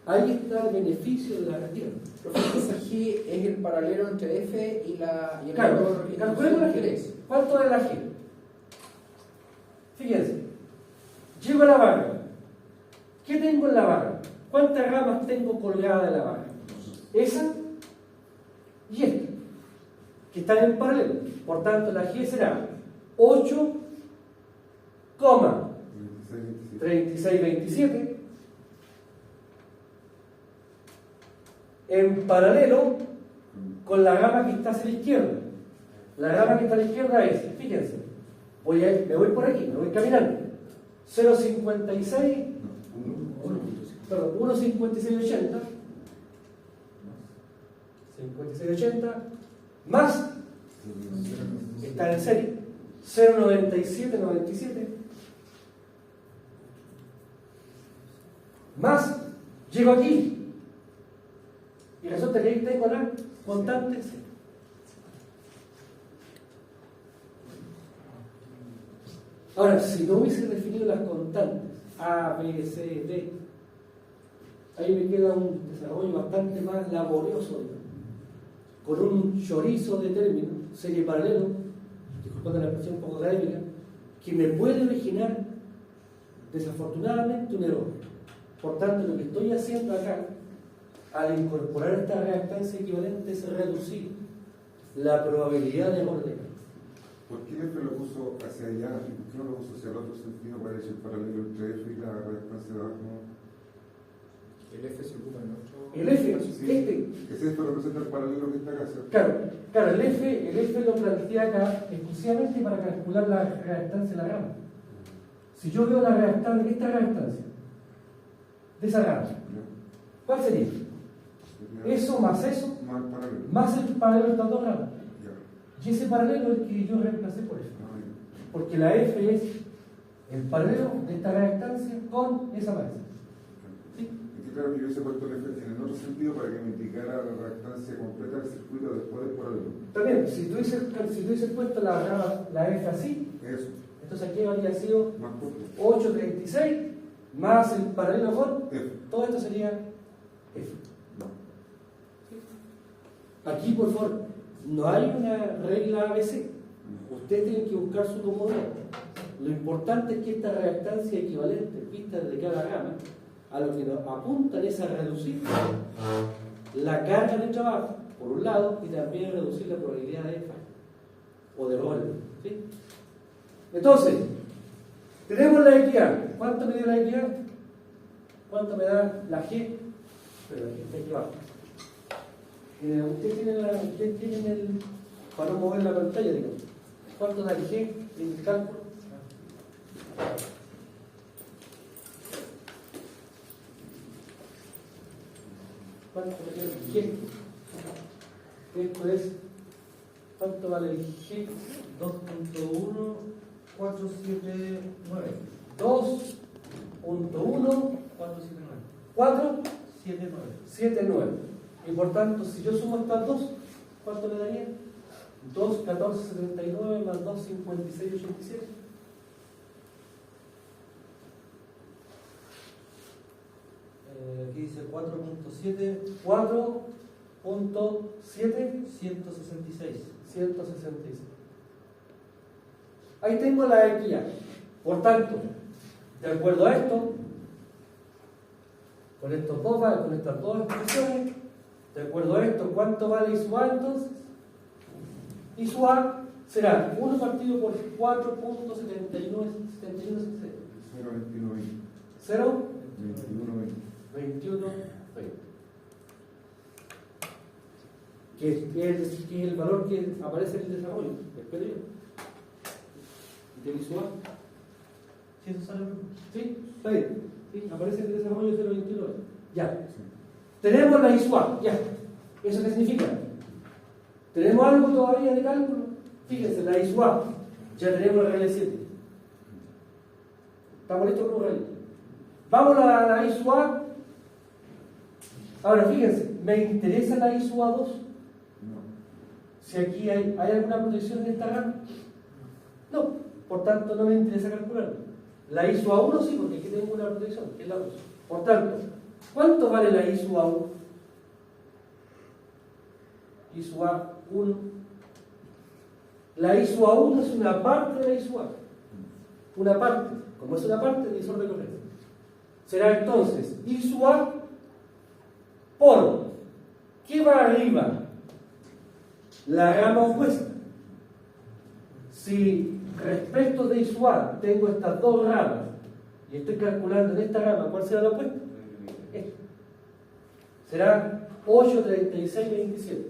Ahí está el beneficio de la reacción. Esa G es el paralelo entre F y el Claro, valor. calculemos la G. ¿Cuánto es la G? Fíjense, Llego a la barra. ¿Qué tengo en la barra? ¿Cuántas ramas tengo colgadas de la barra? Esa y esta, que están en paralelo. Por tanto, la G será 8,3627 en paralelo con la rama que está hacia la izquierda. La rama que está a la izquierda es, fíjense, me voy por aquí, me voy caminando. 0,56, perdón, 1,5680, 5680, más, está en serie, 0,9797, más, llego aquí, y resulta que ahí tengo la constante C. Ahora, si no hubiese definido las constantes A, B, C, D, ahí me queda un desarrollo bastante más laborioso, con un chorizo de términos, serie paralelo, disculpando la expresión un poco académica, que me puede originar desafortunadamente un error. Por tanto, lo que estoy haciendo acá, al incorporar esta reactancia equivalente, es reducir la probabilidad de error de cálculo. ¿Por qué el F lo puso hacia allá y por qué no lo puso hacia el otro sentido para echar paralelo entre F y la reactancia de abajo? El F se ocupa en otro. El F, Sí. Ese F representa el paralelo que está acá, ¿cierto? Claro, el F lo plantea acá exclusivamente para calcular la reactancia de la rama. Si yo veo la reactancia, esta reactancia de esa rama, ¿cuál sería? Eso más eso, Más paralelo. más el paralelo de estas dos ramas. Ya. Y ese paralelo es el que yo reemplacé por F. Ah, ya. Porque la F es el paralelo de esta reactancia con esa raíz. ¿Sí? Es que claro que yo hubiese puesto el F en el otro sentido para que me indicara la reactancia completa del circuito después del paralelo. También, si tú hubieses puesto la F así, Eso, entonces aquí habría sido más corto. 836 más el paralelo con, F. todo esto sería F. No. Aquí, por favor, no hay una regla ABC. Ustedes tienen que buscar su comodidad. Lo importante es que esta reactancia equivalente, vista desde cada rama, a lo que nos apuntan es a reducir la carga de trabajo, por un lado, y también reducir la probabilidad de fallo o de error. ¿Sí? Entonces, tenemos la equidad. ¿Cuánto me dio la equidad? ¿Cuánto me da la G? Pero aquí está aquí abajo. Ustedes tienen el, para no mover la pantalla, digamos. ¿Cuánto da el G en el cálculo? ¿Cuánto me da el G? Esto es, ¿cuánto vale el G? 2.1479. 2.1 479. 479. Y por tanto, si yo sumo estas dos, ¿cuánto me daría? 2.1479 más 2.5687. Aquí dice 4.7, 4.7 166. 166. Ahí tengo la equidad. Por tanto, de acuerdo a esto, con estas dos expresiones, de acuerdo a esto, ¿cuánto vale I sub A entonces? I sub A será 1 partido por 4.79. 0,21,20. 0, 21,20. 21, 20. Que es el valor que aparece en el desarrollo, espero yo. ¿De I sub A? ¿Sí eso sale? ¿Sí? Está bien. ¿Sí? Aparece en el desarrollo 0,29. Ya. Tenemos la I sub A. Ya. ¿Eso qué significa? ¿Tenemos algo todavía de cálculo? Fíjense, la I sub A. Ya tenemos la RL7. ¿Estamos listos con un RL? Vamos a la I sub A. Ahora, fíjense, ¿me interesa la I sub A2? No. Si aquí hay alguna protección en esta rama. No, por tanto no me interesa calcularlo. La I sub A1 sí, porque aquí tengo una protección, que es la 2. Por tanto, ¿cuánto vale la I sub A1? I sub A1. La I sub A1 es una parte de la I sub A. Una parte. como es una parte, divisor de corriente. Será entonces I sub A por, ¿qué va arriba? La rama opuesta. Si respecto de I sub A tengo estas dos ramas y estoy calculando en esta rama, ¿cuál será la opuesta? Esta. Será 8, 36, 27.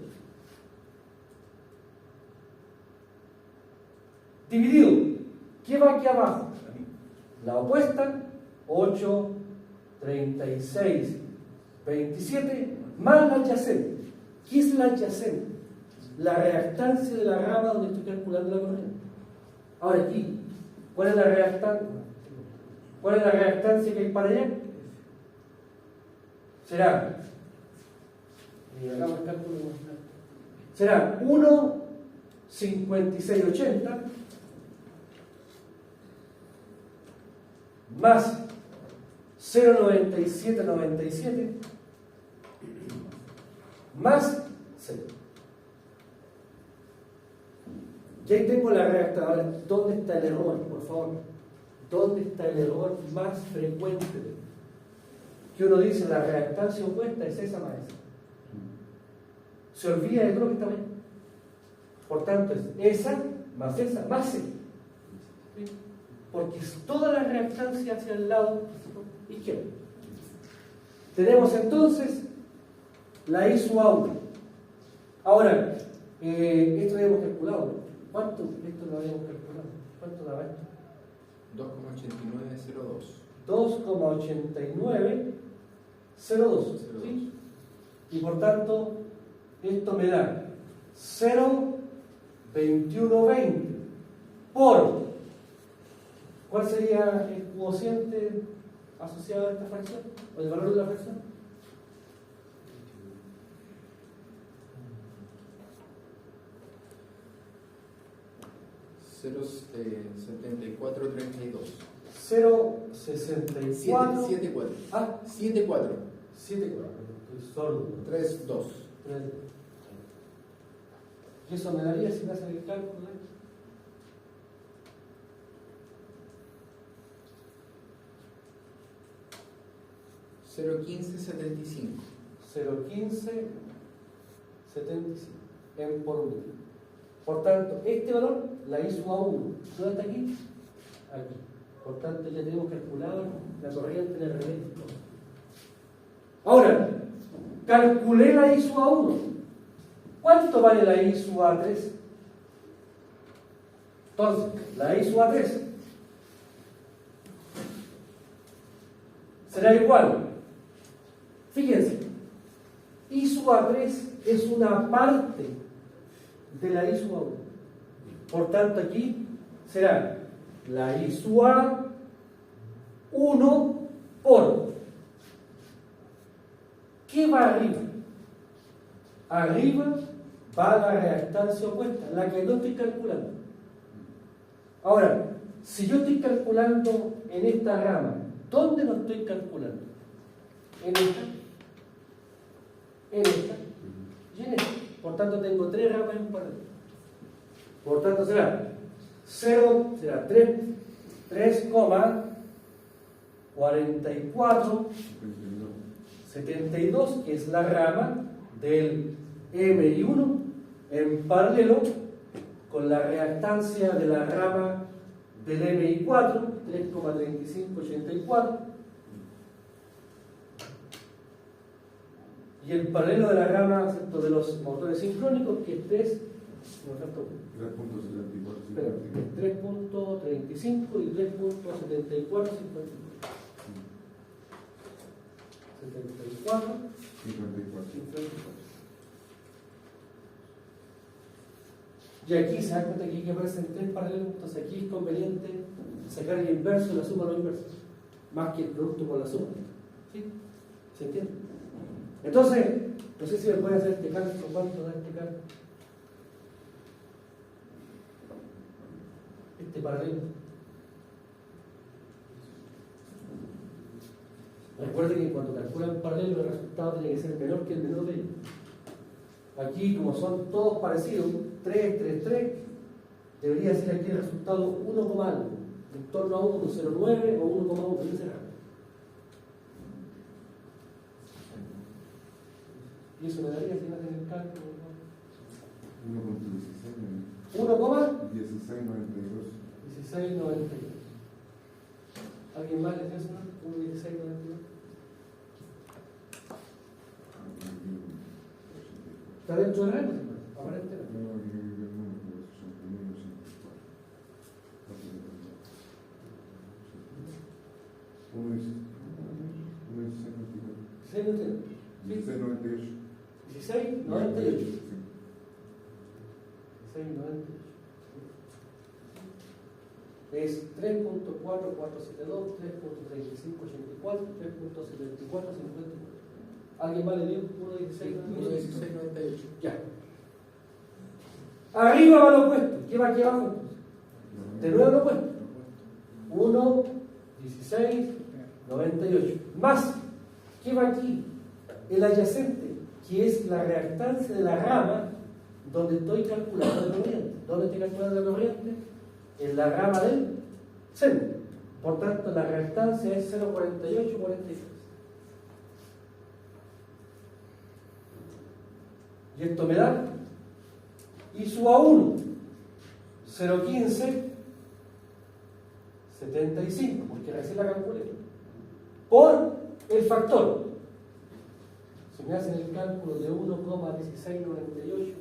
Dividido. ¿Qué va aquí abajo? La opuesta, 8, 36, 27, más la adyacente. ¿Qué es la adyacente? La reactancia de la rama donde estoy calculando la corriente. Ahora aquí, ¿cuál es la reactancia? ¿Cuál es la reactancia que hay para allá? Será, hagamos el cálculo, será 1, 56, 80 más 0,97, 97 más 0. Y ahí tengo la reactancia. Ahora, ¿dónde está el error, por favor? ¿Dónde está el error más frecuente? Que uno dice la reactancia opuesta es esa más esa. Se olvida de todo lo que está bien. Por tanto, es esa más esa más esa. ¿Sí? Porque es toda la reactancia hacia el lado izquierdo. Tenemos entonces la I sub A1. Ahora, esto lo habíamos calculado, ¿no? ¿Cuánto? Esto lo habíamos calculado. ¿Cuánto daba esto? 2,8902. 2,8902. ¿Sí? Y por tanto, esto me da 0,2120 por. ¿Cuál sería el cociente asociado a esta fracción? ¿O el valor de la fracción? ¿0,7432? 0,64. 74. Ah, 74. 74. Estoy sordo. 32. ¿Y eso me daría si me hacen el cálculo? 0,1575. 0,1575 en por unidad. Por tanto, este valor, la I sub A1, ¿dónde está aquí? Aquí. Por tanto, ya tenemos calculado la corriente en el revés. Ahora, calculé la I sub A1. ¿Cuánto vale la I sub A3? Entonces, la I sub A3 será igual. Fíjense, I sub A3 es una parte de la I sub A1. Por tanto, aquí será la I sub A1 por. ¿Qué va arriba? Arriba va la reactancia opuesta, la que no estoy calculando. Ahora, si yo estoy calculando en esta rama, ¿dónde no estoy calculando? En esta, y en esta. Por tanto, tengo tres ramas en paralelo. Por tanto, será 3,4472, que es la rama del MI1 en paralelo con la reactancia de la rama del MI4, 3,3584, y el paralelo de la rama, ¿cierto?, de los motores sincrónicos, que es 3, no tanto, 3.35 y 3.7454. 74, 54. Y aquí se da cuenta que aquí aparecen tres paralelos, entonces aquí es conveniente sacar el inverso de la suma de los inversos, más que el producto por la suma. ¿Sí? ¿Se entiende? Entonces, no sé si me puede hacer este cálculo, ¿cuánto da este cálculo? Este paralelo. Recuerden que cuando calculan paralelo el resultado tiene que ser menor que el menor de ellos. Aquí, como son todos parecidos, 3, 3, 3, debería ser aquí el resultado 1, algo. en torno a 1,09 o 1,1 en ese rango. Y eso me daría, si no hacen el cálculo, 1,1692. 1,1692. ¿Alguien más le hace eso? 1,1692. Está dentro del rango, aparentemente. ¿16 no entiendo? 1698. 16,98. 16,98. Es 3.4472, 3.3584, 3.7454. ¿Alguien más le dio 1,16,98? Ya. Arriba va lo opuesto. ¿Qué va aquí abajo? De nuevo lo opuesto. 1,16,98. Más, ¿qué va aquí? El adyacente, que es la reactancia de la rama donde estoy calculando la corriente. ¿Dónde estoy calculando la corriente? En la rama del centro. Por tanto, la reactancia es 0,4843. Y esto me da, y su A1, 0,15, 75, porque así la calculé, por el factor. Si me hacen el cálculo de 1,1698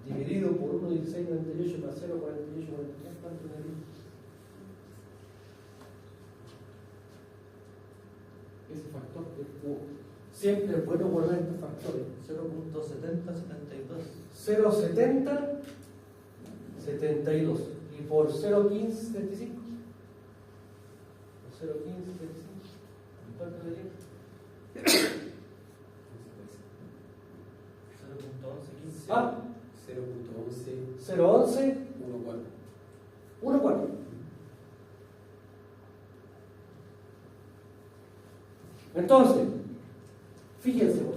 dividido por 1,1698 más 0,4843, ¿cuánto me da? Ese factor que siempre es bueno guardar estos factores. 0.7072. 0,7072. ¿Y por 0,1575? Por 0,1575. ¿Cuánto le digo? 0.1115. Ah, 0.11, 0,11, 1,4. 1,4. Entonces, fíjense por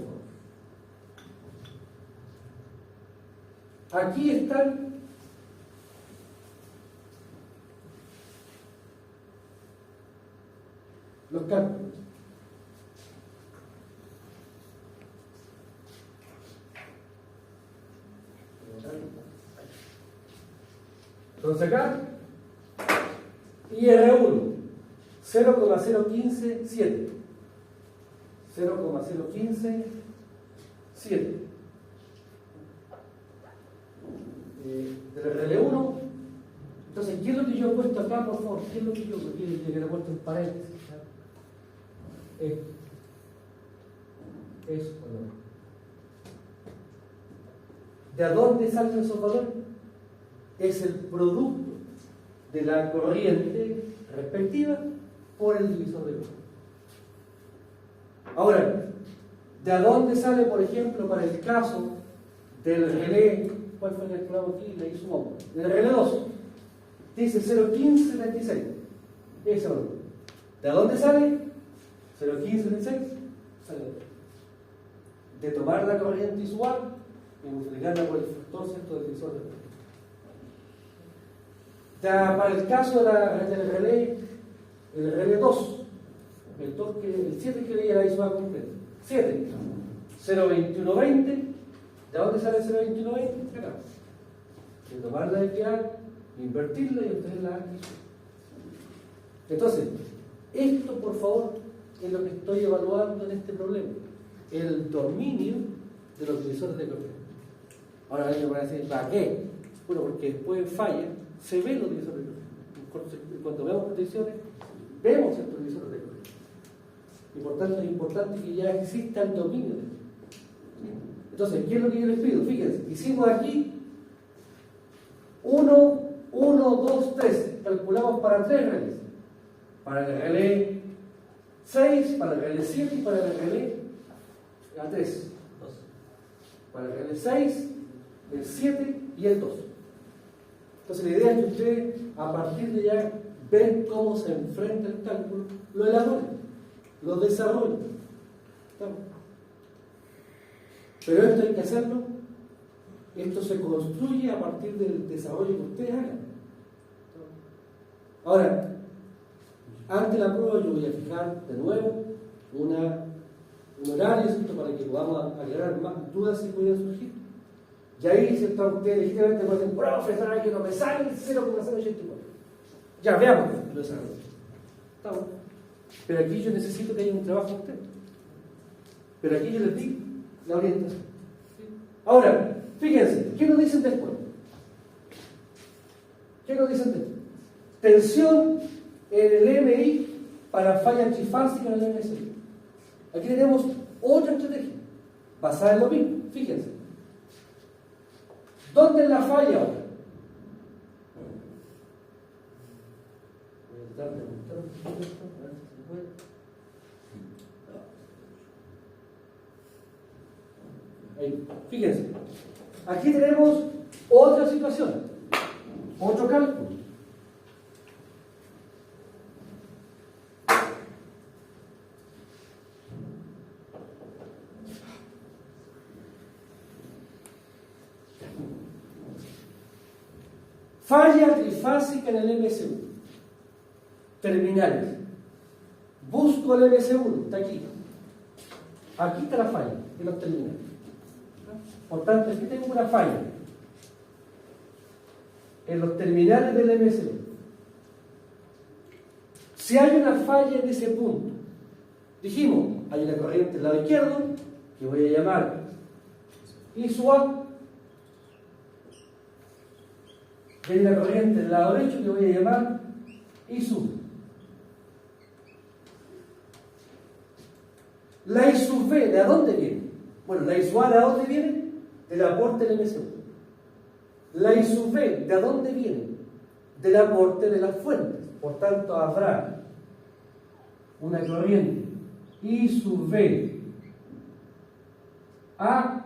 favor. Aquí están los cálculos. Entonces acá, IR1, 0,0157. 0,0157 del RL1. Entonces, ¿qué es lo que yo he puesto acá, por favor? ¿Qué es lo que yo que le he puesto en paréntesis? Eso, bueno. ¿De a dónde salen esos valores? Es el producto de la corriente respectiva por el divisor de corriente. Ahora, ¿de a dónde sale, por ejemplo, para el caso del relé? ¿Cuál fue el que calculamos aquí? Le hizo un del relé 2. Dice 0,1576. Ese valor. ¿De a dónde sale? 0,1576. Sale de tomar la corriente usual y multiplicarla por el factor cierto del divisor de corriente. Para el caso del relé, el relé 2. El 7 que leía la ISOA completa. 7. 0,2120. ¿De dónde sale 0,2120? Acá. De tomar la equidad, invertirla y obtener la ISOA. Entonces, esto por favor es lo que estoy evaluando en este problema. El dominio de los divisores de corriente. Ahora alguien me va a decir, ¿para qué? Bueno, porque después falla, se ven los divisores de corriente. Cuando vemos condiciones, vemos estos divisores de corriente. Y por tanto es importante que ya exista el dominio de esto. Entonces, ¿qué es lo que yo les pido? Fíjense, hicimos aquí 1, 2, 3. Calculamos para 3 relés. Para el relé 6, para el relé 7 y para el relé 3. Para el relé 6, el 7 y el 2. Entonces la idea es que ustedes, a partir de ya, ven cómo se enfrenta el cálculo, lo elaboren, lo desarrollen. ¿Estamos? Pero esto hay que hacerlo, esto se construye a partir del desarrollo que ustedes hagan. Ahora, ante la prueba yo voy a fijar de nuevo un horario, ¿cierto? Para que podamos aclarar más dudas si pudieran surgir. Y ahí, ¿cierto? Ustedes legítimamente pueden decir, profe, ¿sabes que no me sale el 0,084? Ya, veamos lo desarrollo. Está bueno. Pero aquí yo necesito que haya un trabajo usted. Pero aquí yo les di la orientación. Ahora, fíjense, ¿qué nos dicen después? ¿Qué nos dicen después? Tensión en el MI para falla trifásica en el MSI. Aquí tenemos otra estrategia, basada en lo mismo. Fíjense. ¿Dónde es la falla ahora? Voy a tratar de mostrar un poquito esto, a ver si se puede. Ahí, fíjense. Aquí tenemos otra situación, otro cálculo. Falla trifásica en el MS1. Terminales. Busco el MS1, está aquí. Aquí está la falla en los terminales. Por tanto, aquí tengo una falla en los terminales del MS1. Si hay una falla en ese punto, dijimos, hay una corriente del lado izquierdo que voy a llamar I sub A. Hay una corriente del lado derecho que voy a llamar I sub B. La I sub B, ¿de dónde viene? Bueno, la I sub A, ¿de dónde viene? Del aporte del MS1. La I sub B, ¿de dónde viene? Del aporte de las fuentes. Por tanto, habrá una corriente I sub B A,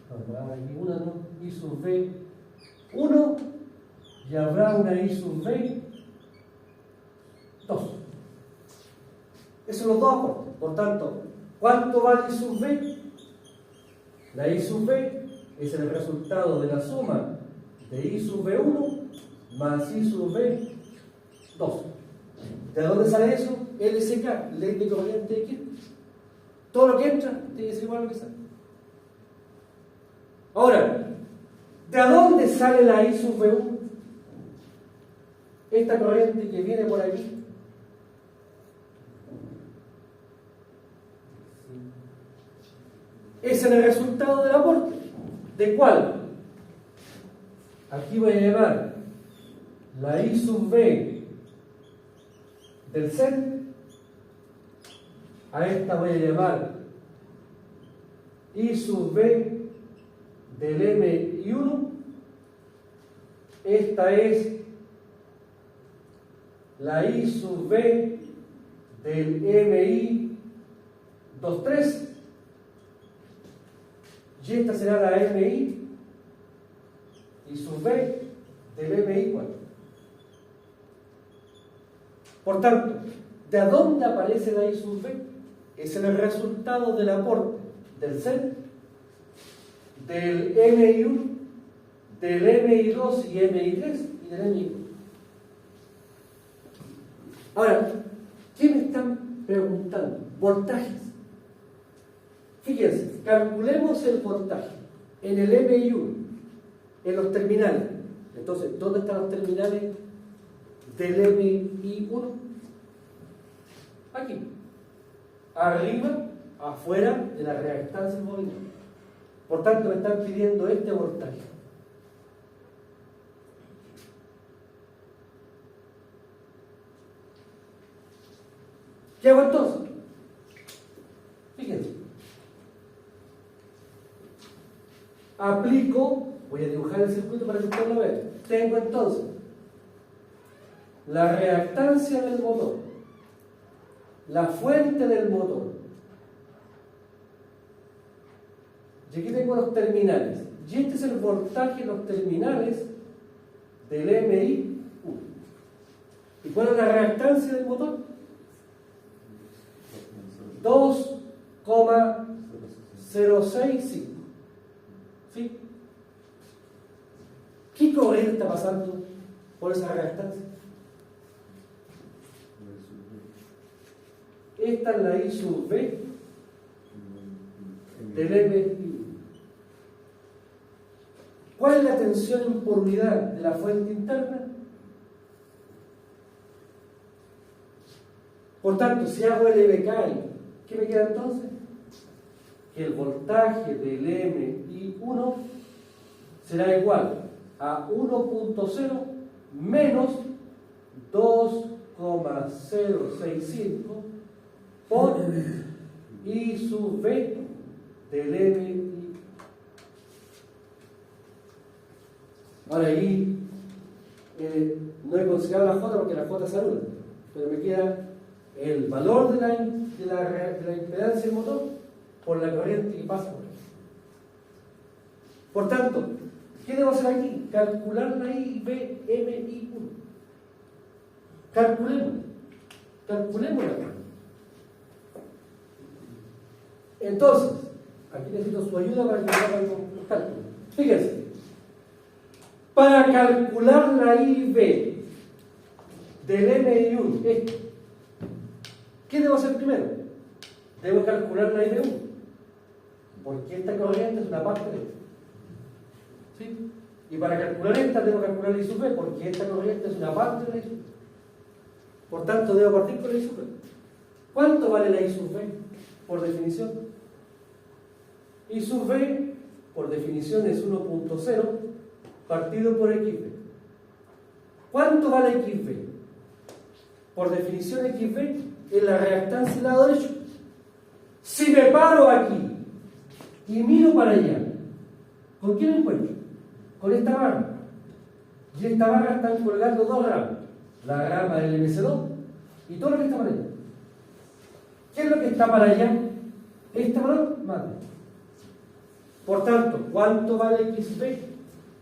habrá aquí una, ¿no? I sub B 1 y habrá una I sub B 2. Esos son los dos aportes. Por tanto, ¿cuánto vale I sub B? La I sub B es el resultado de la suma de I sub B1 más I sub B2. ¿De dónde sale eso? LSK, ley de corriente de Kirchhoff. Todo lo que entra tiene que ser igual a lo que sale. Ahora, ¿de dónde sale la I sub B1? Esta corriente que viene por aquí. Es el resultado del aporte. ¿De cuál? Aquí voy a llamar la I sub B del CEN. A esta voy a llamar I sub B del MI1. Esta es la I sub B del MI23. Y esta será la MI I sub B del MI4. Por tanto, ¿de dónde aparece la I sub B? Es el resultado del aporte del CEN, del MI1, del MI2 y MI3 y del MI1. Ahora, ¿qué me están preguntando? Voltajes. Fíjense, calculemos el voltaje en el MI1, en los terminales. Entonces, ¿dónde están los terminales del MI1? Aquí. Arriba, afuera de la reactancia del movimiento. Por tanto, me están pidiendo este voltaje. ¿Qué hago entonces? Fíjense. Aplico, voy a dibujar el circuito para que ustedes lo vean. Tengo entonces la reactancia del motor, la fuente del motor, y aquí tengo los terminales, y este es el voltaje en los terminales del MI1. ¿Y cuál es la reactancia del motor? 2,065. ¿Sí? ¿Qué corriente está pasando por esa reactancia? Esta es la I sub B del M1. ¿Cuál es la tensión por unidad de la fuente interna? Por tanto, si hago LBK, ¿qué me queda entonces? Que el voltaje del MI1 será igual a 1.0 menos 2,065 por I sub B del MI. Ahora ahí no he considerado la J porque la J se anula, pero me queda el valor de la impedancia del motor por la corriente que pasa por él. Por tanto, ¿qué debo hacer aquí? Calcular la IBMI1. Calculémosla. Entonces, aquí necesito su ayuda para que hagan los cálculos. Fíjense, para calcular la IB del MI1, ¿qué debo hacer primero? Debo calcular la IB1, porque esta corriente es una parte de esta. ¿Sí? Y para calcular esta debo calcular la I sub B, porque esta corriente es una parte de la I sub B. Por tanto, debo partir con la I sub B. ¿Cuánto vale la I sub B? Por definición. I sub B, por definición, es 1.0 partido por XB. ¿Cuánto vale XB? Por definición, XB es la reactancia del lado derecho. Si me paro aquí y miro para allá, ¿con quién me encuentro? Con esta barra. Y esta barra están colgando dos ramas. La rama del MC2 y todo lo que está para allá. ¿Qué es lo que está para allá? Este valor más B. Por tanto, ¿cuánto vale XB?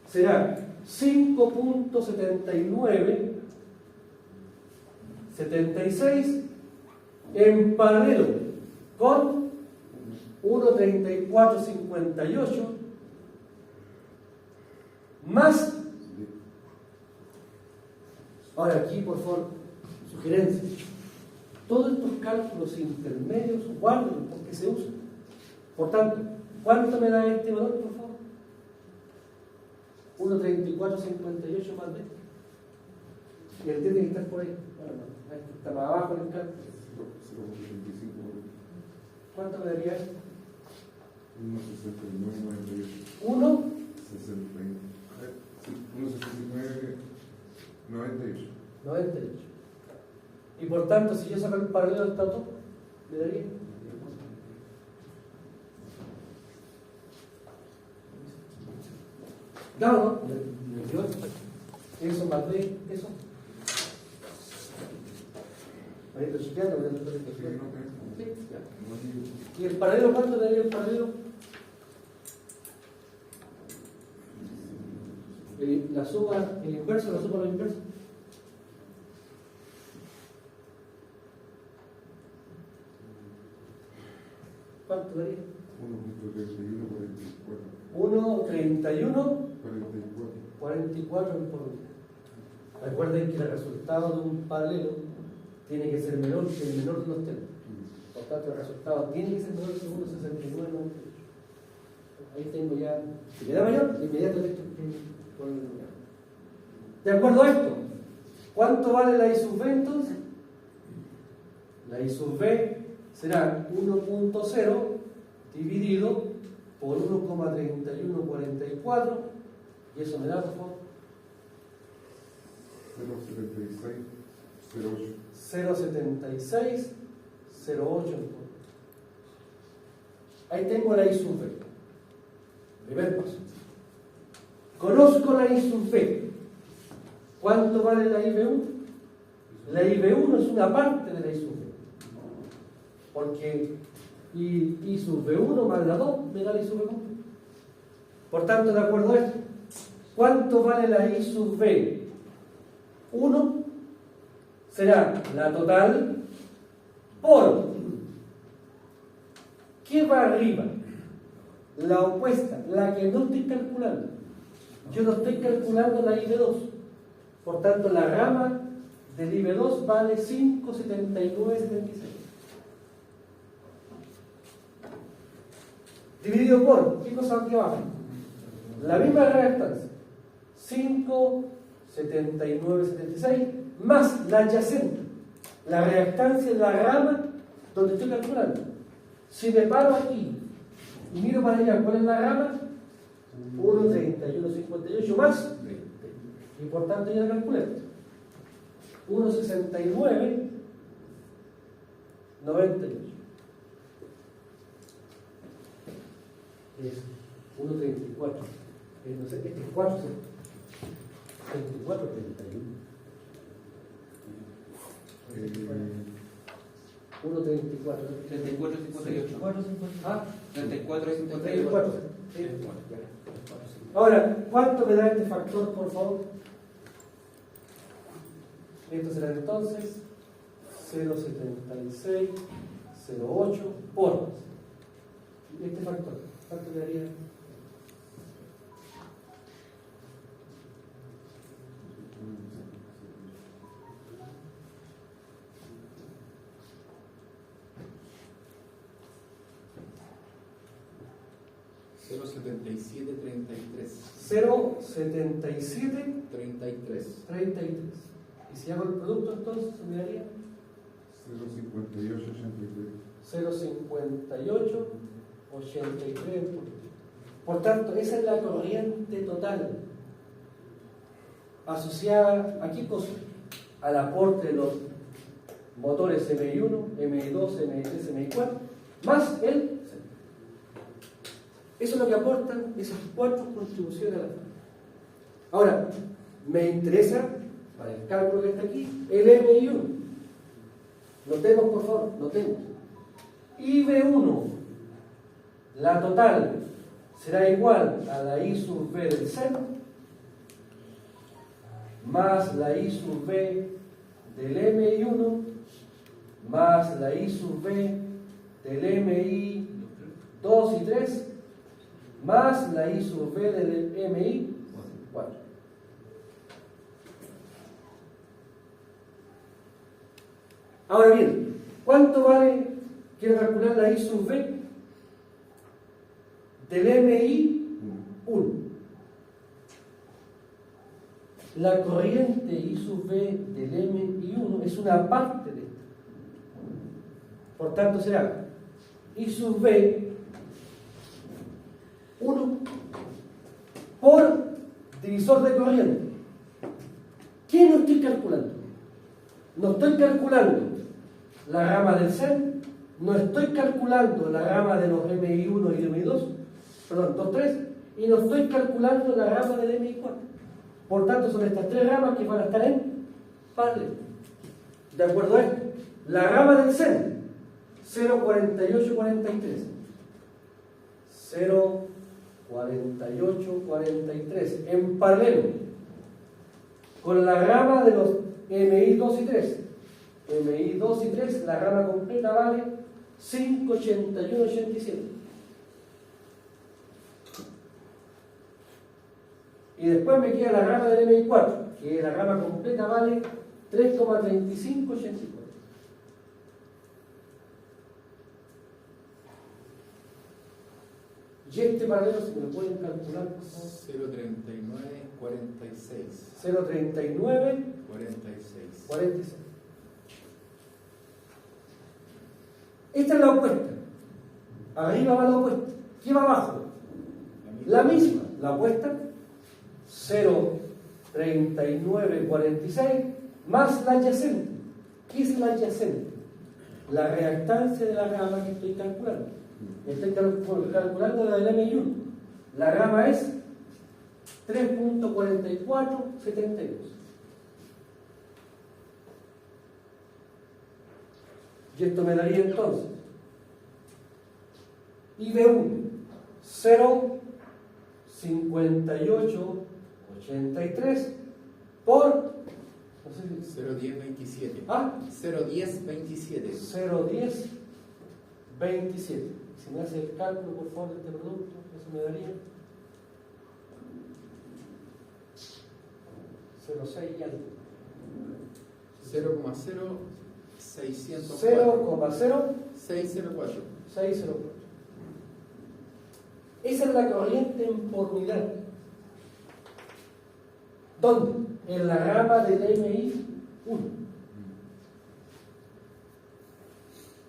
Será 5.7976 en paralelo con 1.3458 más. Ahora aquí, por favor, sugerencia. Todos estos cálculos intermedios, guárdenlos porque se usan. Por tanto, ¿cuánto me da este valor, por favor? 1.3458 más B. Y el T tiene que estar por ahí. Bueno, está más abajo en el cálculo. 0.75. ¿Cuánto me daría esto? 1.6998. 1. 1.6998. 98. Y por tanto, si yo saco el paralelo del tato, me daría. Claro, ¿no? Eso más B, eso. Ahí está chequeando, ¿no? Sí, ya. ¿Y el paralelo cuánto le daría el paralelo? La suma, el inverso, la suma de lo inverso. ¿Cuánto daría? 1.31, 44 por unidad. Recuerden que el resultado de un paralelo tiene que ser menor que el menor de los términos. Por tanto, el resultado tiene que ser menor que 1.69. Ahí tengo ya. Si me da mayor, inmediatamente por el lugar. De acuerdo a esto, ¿cuánto vale la I sub B entonces? La I sub B será 1.0 dividido por 1,3144 y eso me da, por favor, 0.7608. Ahí tengo la I sub B. Primer paso. Conozco la I sub B. ¿Cuánto vale la IB1? La IB1 es una parte de la I sub B. Porque I sub B1 más la 2 me da la I sub B. Por tanto, de acuerdo a esto, ¿cuánto vale la I sub B? 1 será la total por ¿qué va arriba? La opuesta, la que no estoy calculando. Yo no estoy calculando la IB2. Por tanto, la rama del IB2 vale 5.7976. dividido por, ¿qué cosa aquí abajo? La misma reactancia, 5, 79, 76, más la adyacente, la reactancia de la rama donde estoy calculando. Si me paro aquí y miro para allá, ¿cuál es la rama? 1,31,58 más 20. Y por tanto ya calculé. 1,69, 98. Es 1,34. No sé, este es 4, 24, 31. 1,34. 34 y 58. Ah, 34 y 58. 34. Sí. Ahora, ¿cuánto me da este factor, por favor? Esto será entonces 0,76, 0,8 por este factor. ¿Cuánto me daría? $0.7733. 0,77, 33. 33. Y si hago el producto, entonces me daría 0,58,83. 0,5883. Por tanto, esa es la corriente total asociada a qué cosa? Al aporte de los motores MI1, MI2, MI3, MI4, más el. Eso es lo que aportan esas 4 contribuciones a la fábrica. Ahora, me interesa, para el cálculo que está aquí, el MI1. Notemos, por favor, notemos. IB1, la total, será igual a la I sub B del seno, más la I sub B del MI1, más la I sub B del MI 2 y 3, más la I sub B del MI 4. Ahora bien, ¿cuánto vale? Quiero calcular la I sub B del MI 1. La corriente I sub B del MI 1 es una parte de esto. Por tanto será I sub B 1 por divisor de corriente. ¿Qué no estoy calculando? No estoy calculando la rama del SEN, no estoy calculando la rama de los MI1 y MI2, perdón, 2, 3, y no estoy calculando la rama del MI4. Por tanto, son estas 3 ramas que van a estar en paralelo. ¿De acuerdo a esto? La rama del SEN, 0,4843. 0,4843 en paralelo con la rama de los MI2 y 3. MI2 y 3, la rama completa vale 5,8187. Y después me queda la rama del MI4, que la rama completa vale 3,3584. Y este paralelo, si me lo pueden calcular, por favor. 0.3946. 0,3946. 46. Esta es la opuesta. Arriba va la opuesta. ¿Qué va abajo? La misma. La opuesta, 0,3946 más la adyacente. ¿Qué es la adyacente? La reactancia de la rama que estoy calculando. Estoy calculando la del MI1. La rama es 3.4472. Y esto me daría entonces IB1 0,5883 por no sé si 0.1027. ¿ah? 0.1027. 0,1027. Si me hace el cálculo, por favor, de este producto, eso me daría 0,6 y algo. 0,0604. 0,0604. 604. Esa es la corriente por unidad. ¿Dónde? En la rama del MI1.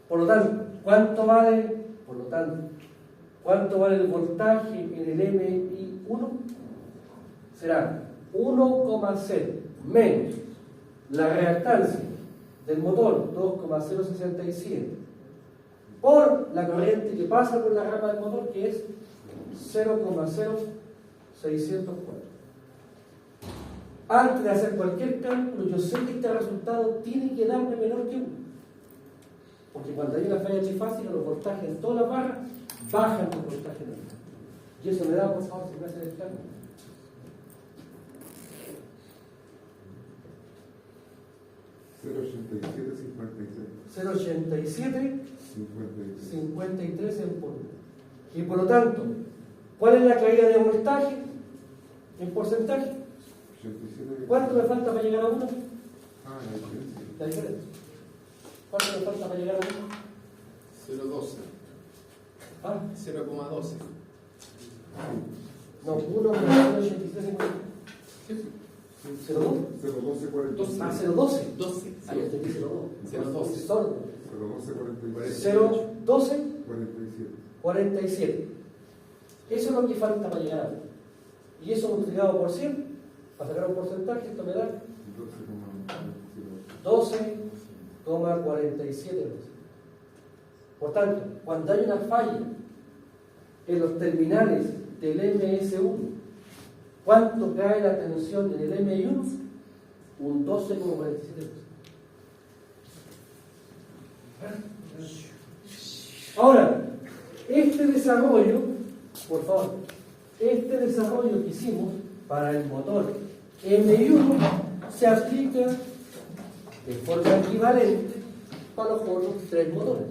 Por lo tanto, ¿cuánto vale el voltaje en el MI1? Será 1,0 menos la reactancia del motor, 2,067, por la corriente que pasa por la rama del motor, que es 0,0604. Antes de hacer cualquier cálculo, yo sé que este resultado tiene que darme menor que 1. Porque cuando hay una falla trifásica, los voltajes en todas las barras bajan los voltajes nominales. Y eso me da, por favor, si me hace el cálculo. $0.87.56. 0,8753 en por unidad. Y por lo tanto, ¿cuál es la caída de voltaje en porcentaje? 87. ¿Cuánto me falta para llegar a 1? Ah, la diferencia. La diferencia. ¿Cuánto me falta para llegar a 1? 0,12. ¿Ah? 0,12. No, 1 menos 0,8350. ¿0,2? 0.12.46. Ah, 0,12. 12. Ahí estoy 0,2. 0,12. Sordo. 0.12.47. 0,12,47. Eso es lo que falta para llegar a 1. Y eso multiplicado por 100, para sacar un porcentaje, esto me da 12,47. Por tanto, cuando hay una falla en los terminales del MS1, ¿cuánto cae la tensión en el M1? Un 12,47. Ahora, este desarrollo, por favor, este desarrollo que hicimos para el motor M1 se aplica de forma equivalente para los otros 3 motores.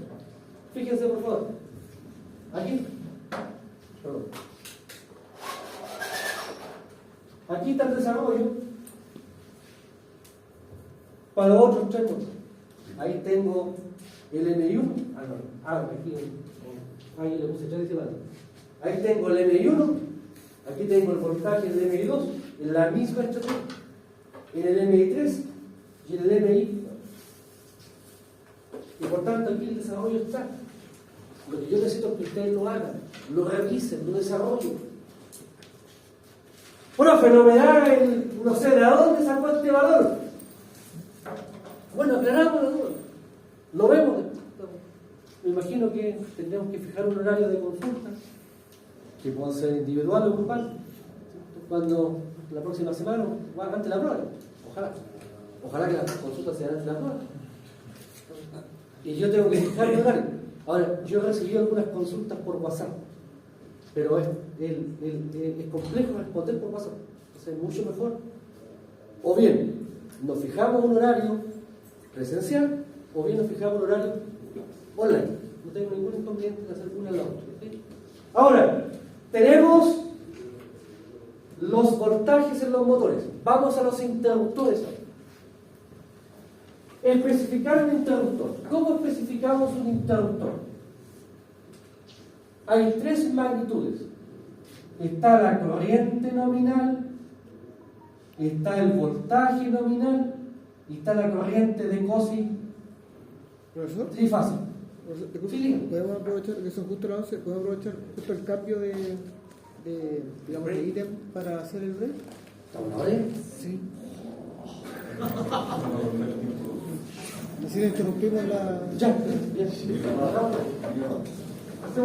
Fíjense, por favor. Aquí. Perdón. Aquí está el desarrollo para los otros 3 motores. Ahí tengo el M1. Aquí le puse 3 decimales. Ahí tengo el M1. Aquí tengo el voltaje del MI2 en la misma estructura. En el MI3 y en el MI. Y por tanto aquí el desarrollo está. Lo que yo necesito es que ustedes lo hagan, lo revisen, lo desarrollen. Profe, no me da no sé de dónde sacó este valor. Bueno, aclaramos la duda. Lo vemos. Me imagino que tendremos que fijar un horario de consulta, que puede ser individual o grupal, cuando la próxima semana o antes de la prueba. Ojalá que las consultas sean antes de la prueba. Y yo tengo que fijar un horario. Ahora, yo he recibido algunas consultas por WhatsApp, pero es complejo responder por WhatsApp. Entonces es mucho mejor. O bien, nos fijamos un horario presencial, o bien nos fijamos un horario online. No tengo ningún inconveniente de hacer una o la otra. ¿Sí? Ahora, tenemos los voltajes en los motores. Vamos a los interruptores. Especificar un interruptor. ¿Cómo especificamos un interruptor? Hay 3 magnitudes. Está la corriente nominal, está el voltaje nominal y está la corriente de Cauchy trifásica. Sí, podemos aprovechar que son justo las 11, podemos aprovechar justo el cambio de ítem para hacer el break. ¿Ahora? Sí. Así le interrumpimos la. Ya, bien.